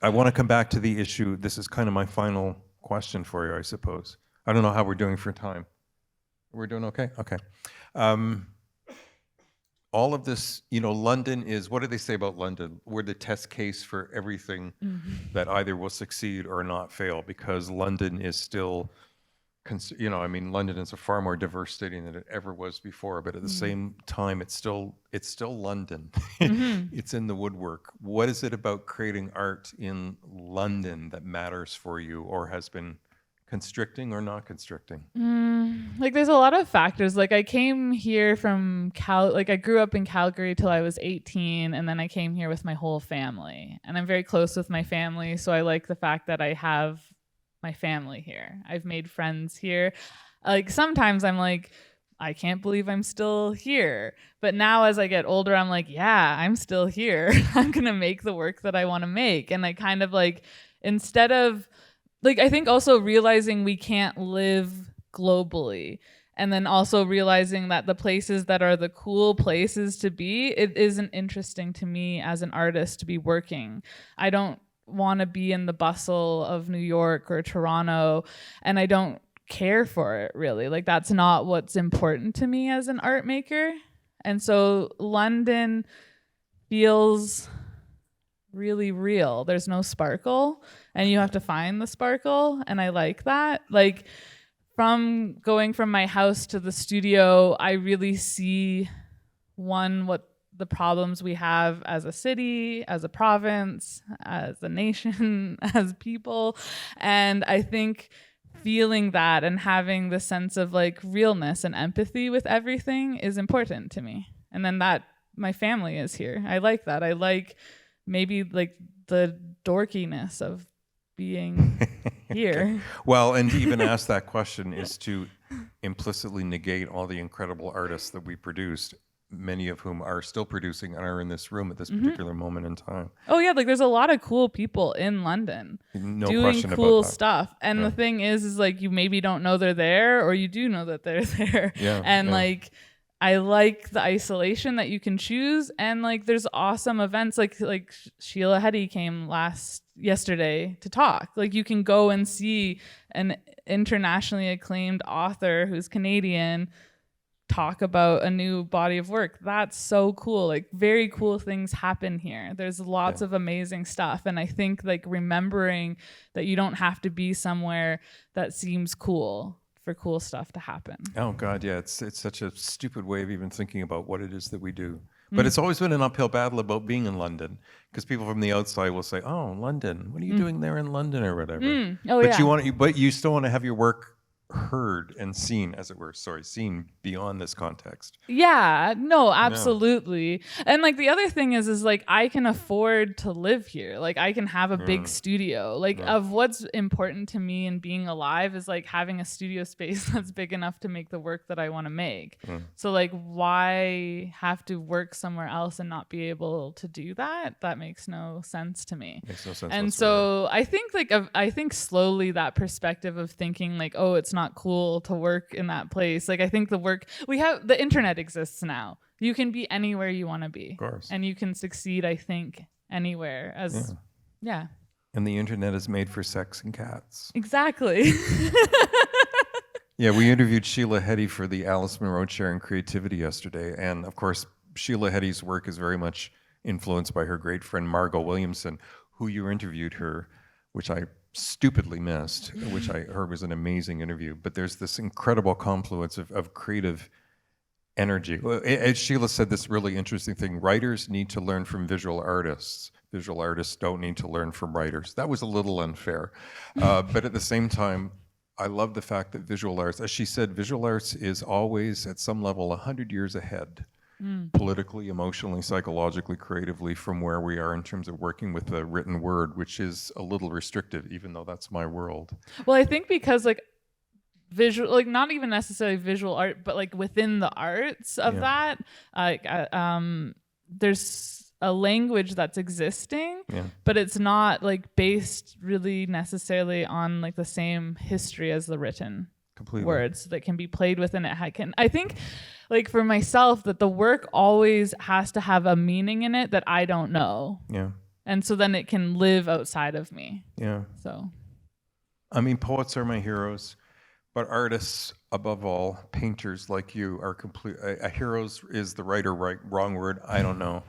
I want to come back to the issue. This is kind of my final question for you, I suppose. I don't know how we're doing for time. We're doing okay? Okay. All of this, London is, what do they say about London? We're the test case for everything that either will succeed or not fail, because London is still, London is a far more diverse city than it ever was before, but at the same time, it's still London. It's in the woodwork. What is it about creating art in London that matters for you, or has been constricting or not constricting? Like there's a lot of factors. Like I came here from I grew up in Calgary till I was 18, and then I came here with my whole family. And I'm very close with my family, so I like the fact that I have my family here. I've made friends here. Like sometimes I'm like, I can't believe I'm still here. But now as I get older, I'm like, yeah, I'm still here. I'm going to make the work that I want to make. And I kind of like, instead of like, I think also realizing we can't live globally, and then also realizing that the places that are the cool places to be, it isn't interesting to me as an artist to be working. I don't want to be in the bustle of New York or Toronto, and I don't care for it really. Like that's not what's important to me as an art maker. And so London feels really real. There's no sparkle, and you have to find the sparkle, and I like that. Like from going from my house to the studio, I really see what the problems we have as a city, as a province, as a nation, as people. And I think feeling that and having the sense of like realness and empathy with everything is important to me. And then that my family is here. I like that. I like maybe like the dorkiness of being here. Okay. Well, and to even ask that question is to implicitly negate all the incredible artists that we produced, many of whom are still producing and are in this room at this particular moment in time. Oh yeah, like there's a lot of cool people in London doing cool stuff. And the thing is like you maybe don't know they're there, or you do know that they're there. Yeah, and like I like the isolation that you can choose, and like there's awesome events like Sheila Heti came yesterday to talk. Like you can go and see an internationally acclaimed author who's Canadian talk about a new body of work. That's so cool. Like very cool things happen here. There's lots of amazing stuff. And I think like remembering that you don't have to be somewhere that seems cool for cool stuff to happen. Oh God, yeah, it's such a stupid way of even thinking about what it is that we do. But it's always been an uphill battle about being in London, because people from the outside will say, "Oh, London, what are you doing there in London or whatever?" Oh, But but you still want to have your work heard and seen, as it were. Seen beyond this context. Yeah, no, absolutely. And like the other thing is like I can afford to live here. Like I can have a big studio. Like of what's important to me in being alive is like having a studio space that's big enough to make the work that I want to make. So like why have to work somewhere else and not be able to do that? That makes no sense to me. Makes no sense. And so I think I think slowly that perspective of thinking like, oh, it's not cool to work in that place. Like I think the internet exists now. You can be anywhere you want to be. Of course. And you can succeed, I think, anywhere yeah. And the internet is made for sex and cats. Exactly. Yeah, we interviewed Sheila Heti for the Alice Munro Chair in Creativity yesterday. And of course, Sheila Heti's work is very much influenced by her great friend Margot Williamson, who you interviewed her, which I stupidly missed, which I heard was an amazing interview. But there's this incredible confluence of creative energy. Well, as Sheila said this really interesting thing, writers need to learn from visual artists. Visual artists don't need to learn from writers. That was a little unfair. But at the same time, I love the fact that visual arts, as she said, visual arts is always at some level 100 years ahead. Politically, emotionally, psychologically, creatively, from where we are in terms of working with the written word, which is a little restrictive, even though that's my world. Well, I think because like visual, like not even necessarily visual art, but like within the arts of that, there's a language that's existing, but it's not like based really necessarily on like the same history as the written words that can be played within it. I think like for myself that the work always has to have a meaning in it that I don't know. Yeah. And so then it can live outside of me. Yeah. So I mean, poets are my heroes, but artists, above all, painters like you are complete. A hero is the wrong word. I don't know.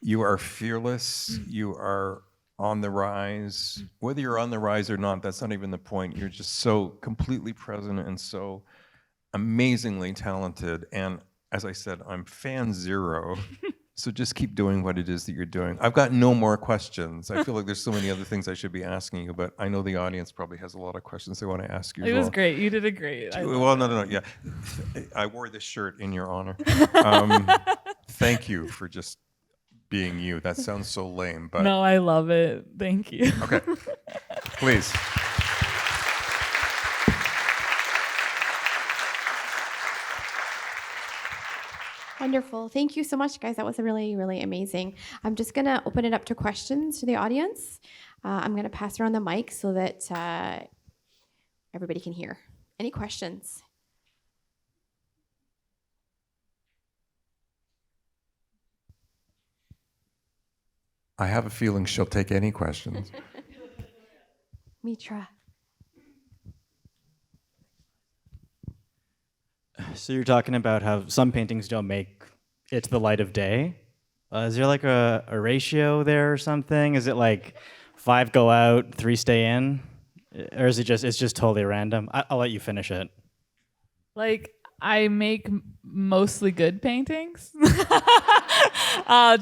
You are fearless. You are on the rise. Whether you're on the rise or not, that's not even the point. You're just so completely present and so amazingly talented. And as I said, I'm fan zero. So just keep doing what it is that you're doing. I've got no more questions. I feel like there's so many other things I should be asking you, but I know the audience probably has a lot of questions they want to ask you. It was great. You did a great. Well, no. Yeah. I wore this shirt in your honor. Thank you for just being you. That sounds so lame, but no, I love it. Thank you. Okay. Please. Wonderful. Thank you so much, guys. That was really, really amazing. I'm just going to open it up to questions to the audience. I'm going to pass around the mic so that everybody can hear. Any questions? I have a feeling she'll take any questions. Mitra. So you're talking about how some paintings don't make it to the light of day. Is there like a ratio there or something? Is it like 5 go out, 3 stay in? Or is it's just totally random? I'll let you finish it. Like, I make mostly good paintings.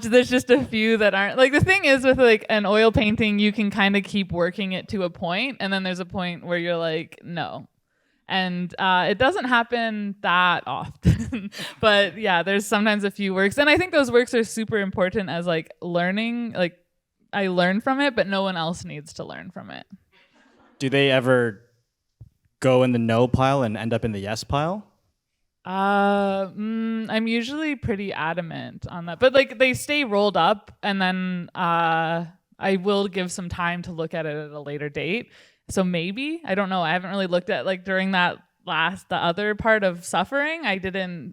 There's just a few that aren't. Like, the thing is with like an oil painting, you can kind of keep working it to a point, and then there's a point where you're like, no. And it doesn't happen that often. But yeah, there's sometimes a few works. And I think those works are super important as like learning. Like, I learn from it, but no one else needs to learn from it. Do they ever go in the no pile and end up in the yes pile? I'm usually pretty adamant on that, but like they stay rolled up, and then I will give some time to look at it at a later date. So maybe, I don't know. I haven't really looked at like during the other part of suffering. I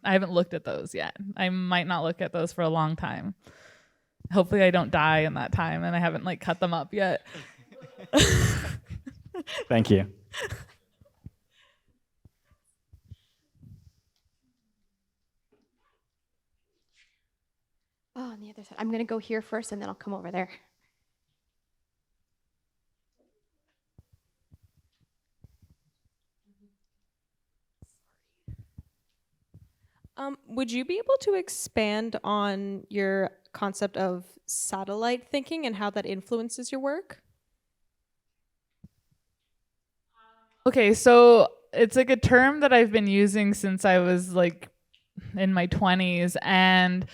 haven't looked at those yet. I might not look at those for a long time. Hopefully I don't die in that time, and I haven't like cut them up yet. Thank you. Oh, on the other side. I'm going to go here first, and then I'll come over there. Would you be able to expand on your concept of satellite thinking and how that influences your work? Okay, so it's like a term that I've been using since I was like in my 20s, and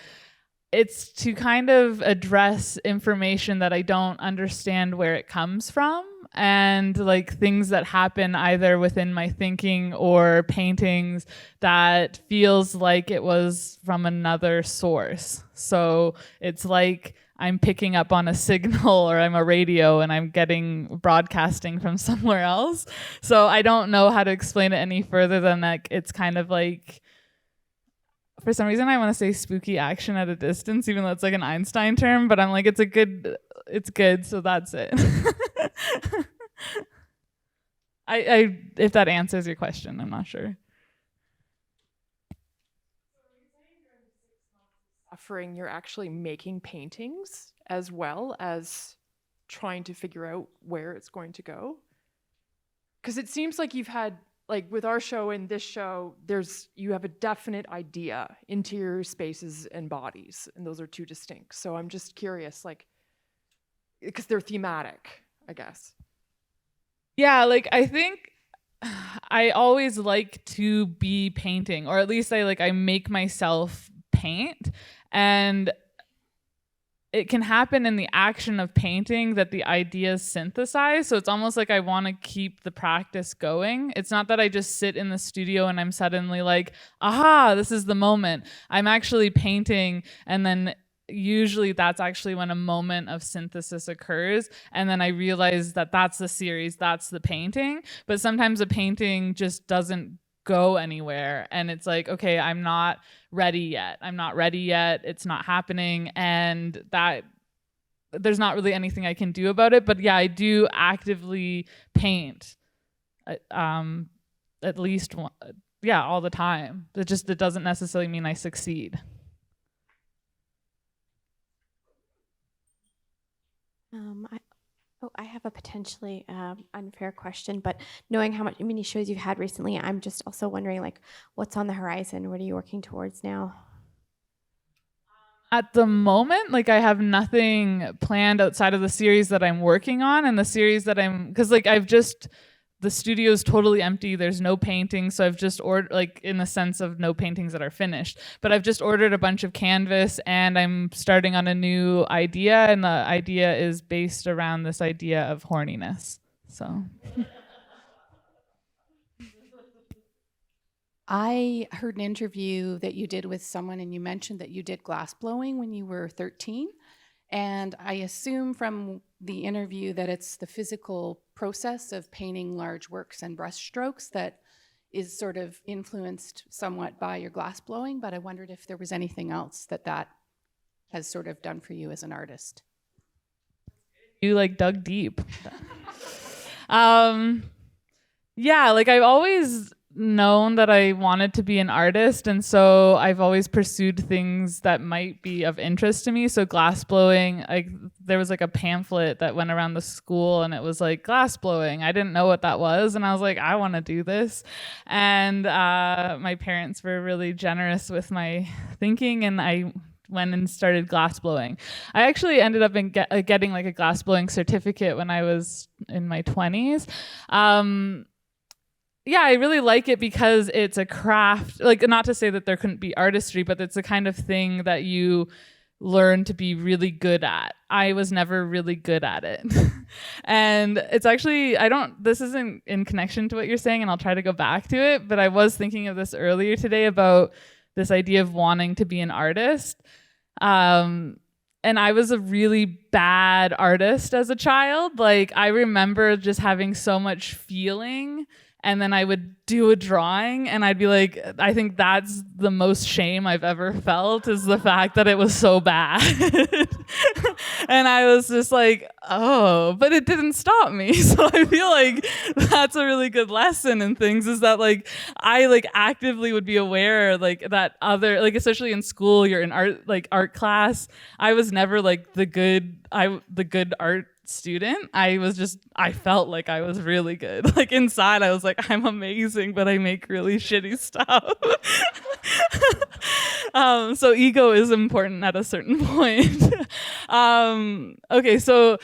it's to kind of address information that I don't understand where it comes from, and like things that happen either within my thinking or paintings that feels like it was from another source. So it's like I'm picking up on a signal, or I'm a radio and I'm getting broadcasting from somewhere else. So I don't know how to explain it any further than like it's kind of like, for some reason I want to say spooky action at a distance, even though it's like an Einstein term, but I'm like, it's good, so that's it. I if that answers your question, I'm not sure. Suffering, you're actually making paintings as well as trying to figure out where it's going to go? Because it seems like you've had, like with our show and this show, you have a definite idea, interior spaces and bodies, and those are two distinct. So I'm just curious, like, because they're thematic, I guess. Yeah, like I think I always like to be painting, or at least I make myself paint, and it can happen in the action of painting that the ideas synthesize. So it's almost like I want to keep the practice going. It's not that I just sit in the studio and I'm suddenly like, aha, this is the moment. I'm actually painting, and then usually that's actually when a moment of synthesis occurs, and then I realize that that's the series, that's the painting. But sometimes a painting just doesn't go anywhere, and it's like, okay, I'm not ready yet, it's not happening, and that there's not really anything I can do about it. But yeah, I do actively paint at least one, all the time. It doesn't necessarily mean I succeed. I have a potentially unfair question, but knowing how many shows you've had recently, I'm just also wondering, like, what's on the horizon? What are you working towards now? At the moment, like I have nothing planned outside of the series that I'm working on, and the series that because like the studio's totally empty. There's no paintings, so I've just ordered, like in the sense of no paintings that are finished, but I've just ordered a bunch of canvas, and I'm starting on a new idea, and the idea is based around this idea of horniness. So I heard an interview that you did with someone, and you mentioned that you did glass blowing when you were 13. And I assume from the interview that it's the physical process of painting large works and brush strokes that is sort of influenced somewhat by your glass blowing, but I wondered if there was anything else that has sort of done for you as an artist. You like dug deep. Yeah, like I've always known that I wanted to be an artist, and so I've always pursued things that might be of interest to me. So glass blowing, there was like a pamphlet that went around the school, and it was like glass blowing. I didn't know what that was, and I was like, I want to do this. And my parents were really generous with my thinking, and I went and started glass blowing. I actually ended up getting like a glass blowing certificate when I was in my 20s. Yeah, I really like it because it's a craft. Like, not to say that there couldn't be artistry, but it's the kind of thing that you learn to be really good at. I was never really good at it. And it's actually, this isn't in connection to what you're saying, and I'll try to go back to it, but I was thinking of this earlier today about this idea of wanting to be an artist. And I was a really bad artist as a child. Like, I remember just having so much feeling and then I would do a drawing and I'd be like, I think that's the most shame I've ever felt, is the fact that it was so bad. And I was just like, oh, but it didn't stop me. So I feel like that's a really good lesson in things, is that like I like actively would be aware like that other, like especially in school, you're in art class. I was never like the good art student. I felt like I was really good. Like inside I was like, I'm amazing, but I make really shitty stuff. So ego is important at a certain point. Okay, so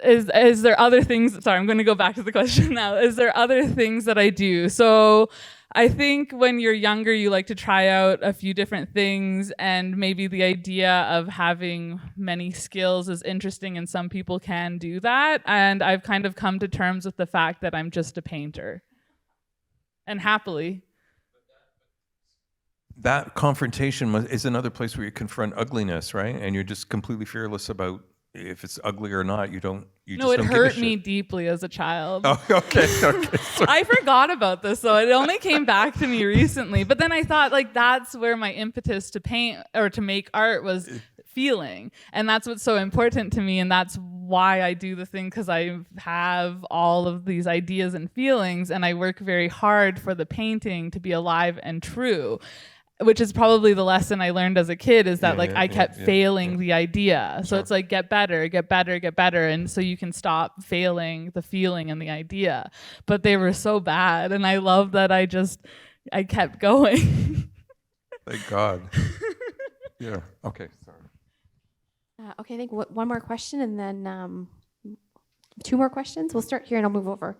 is there other things, sorry, I'm going to go back to the question now. Is there other things that I do? So I think when you're younger, you like to try out a few different things, and maybe the idea of having many skills is interesting, and some people can do that. And I've kind of come to terms with the fact that I'm just a painter. And happily. That confrontation is another place where you confront ugliness, right? And you're just completely fearless about if it's ugly or not. You No, just it don't give a hurt shit. me deeply as a child. Oh, okay. Sorry. I forgot about this, though. It only came back to me recently. But then I thought, like, that's where my impetus to paint or to make art was feeling. And that's what's so important to me. And that's why I do the thing, because I have all of these ideas and feelings. And I work very hard for the painting to be alive and true, which is probably the lesson I learned as a kid, is that I kept failing the idea. So it's like, get better, get better, get better. And so you can stop failing the feeling and the idea. But they were so bad. And I love that I kept going. Thank God. Yeah. Okay. Sorry. Okay, I think one more question and then 2 more questions. We'll start here and I'll move over.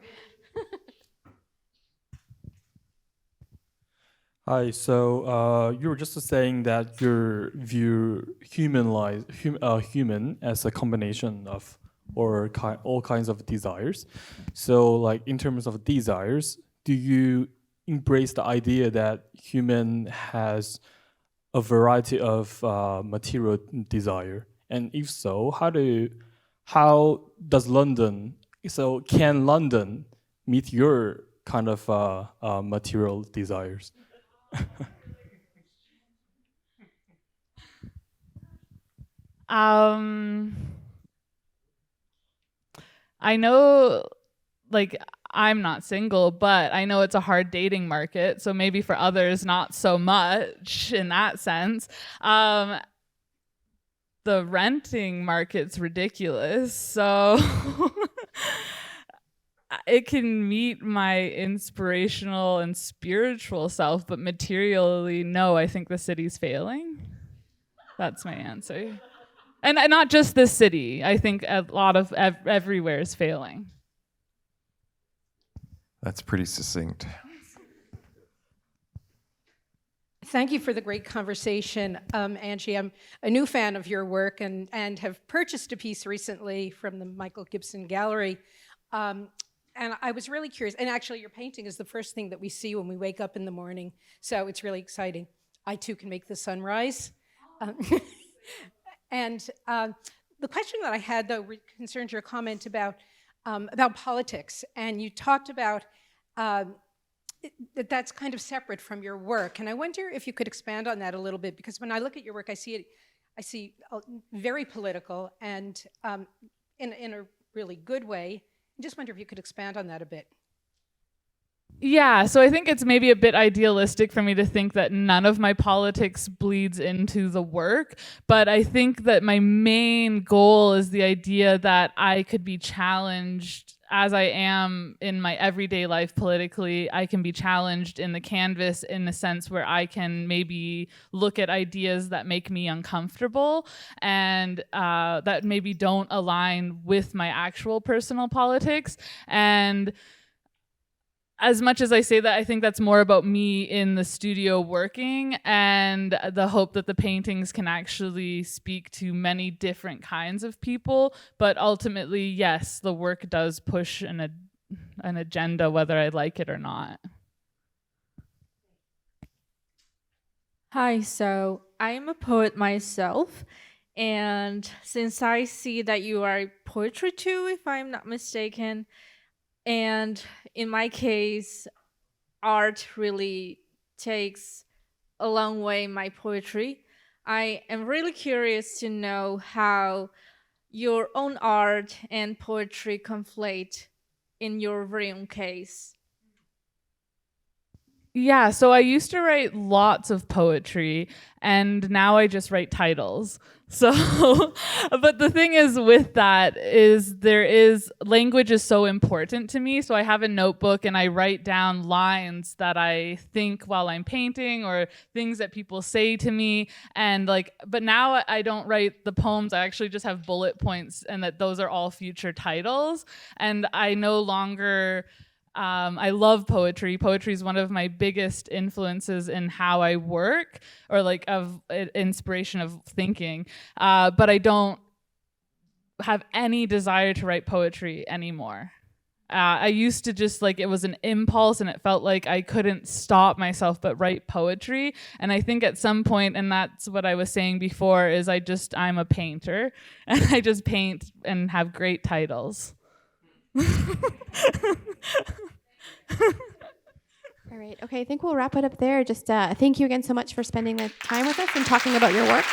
Hi, so you were just saying that you view human as a combination of all kinds of desires. So like in terms of desires, do you embrace the idea that human has a variety of material desire? And if so, how does London, so can London meet your kind of material desires? I know, like, I'm not single, but I know it's a hard dating market. So maybe for others, not so much in that sense. The renting market's ridiculous. So it can meet my inspirational and spiritual self, but materially, no, I think the city's failing. That's my answer. And not just this city. I think a lot of everywhere is failing. That's pretty succinct. Thank you for the great conversation, Angie. I'm a new fan of your work and have purchased a piece recently from the Michael Gibson Gallery. And I was really curious. And actually, your painting is the first thing that we see when we wake up in the morning. So it's really exciting. I, too, can make the sun rise. And the question that I had, though, concerns your comment about politics. And you talked about that's kind of separate from your work. And I wonder if you could expand on that a little bit, because when I look at your work, I see very political and in a really good way. I just wonder if you could expand on that a bit. Yeah, so I think it's maybe a bit idealistic for me to think that none of my politics bleeds into the work, but I think that my main goal is the idea that I could be challenged as I am in my everyday life politically. I can be challenged in the canvas in the sense where I can maybe look at ideas that make me uncomfortable and that maybe don't align with my actual personal politics. And as much as I say that, I think that's more about me in the studio working and the hope that the paintings can actually speak to many different kinds of people. But ultimately, yes, the work does push an agenda, whether I like it or not. Hi, so I am a poet myself. And since I see that you are poetry too, if I'm not mistaken, and in my case, art really takes a long way in my poetry. I am really curious to know how your own art and poetry conflate in your very own case. Yeah, so I used to write lots of poetry, and now I just write titles. So, but the thing is with that is language is so important to me. So I have a notebook and I write down lines that I think while I'm painting or things that people say to me. And but now I don't write the poems. I actually just have bullet points, and that those are all future titles. And I no longer... I love poetry. Poetry is one of my biggest influences in how I work, or of inspiration of thinking. But I don't have any desire to write poetry anymore. I used to just it was an impulse, and it felt like I couldn't stop myself but write poetry. And I think at some point, and that's what I was saying before, is I'm a painter, and I just paint and have great titles. All right. Okay. I think we'll wrap it up there. Just thank you again so much for spending the time with us and talking about your work.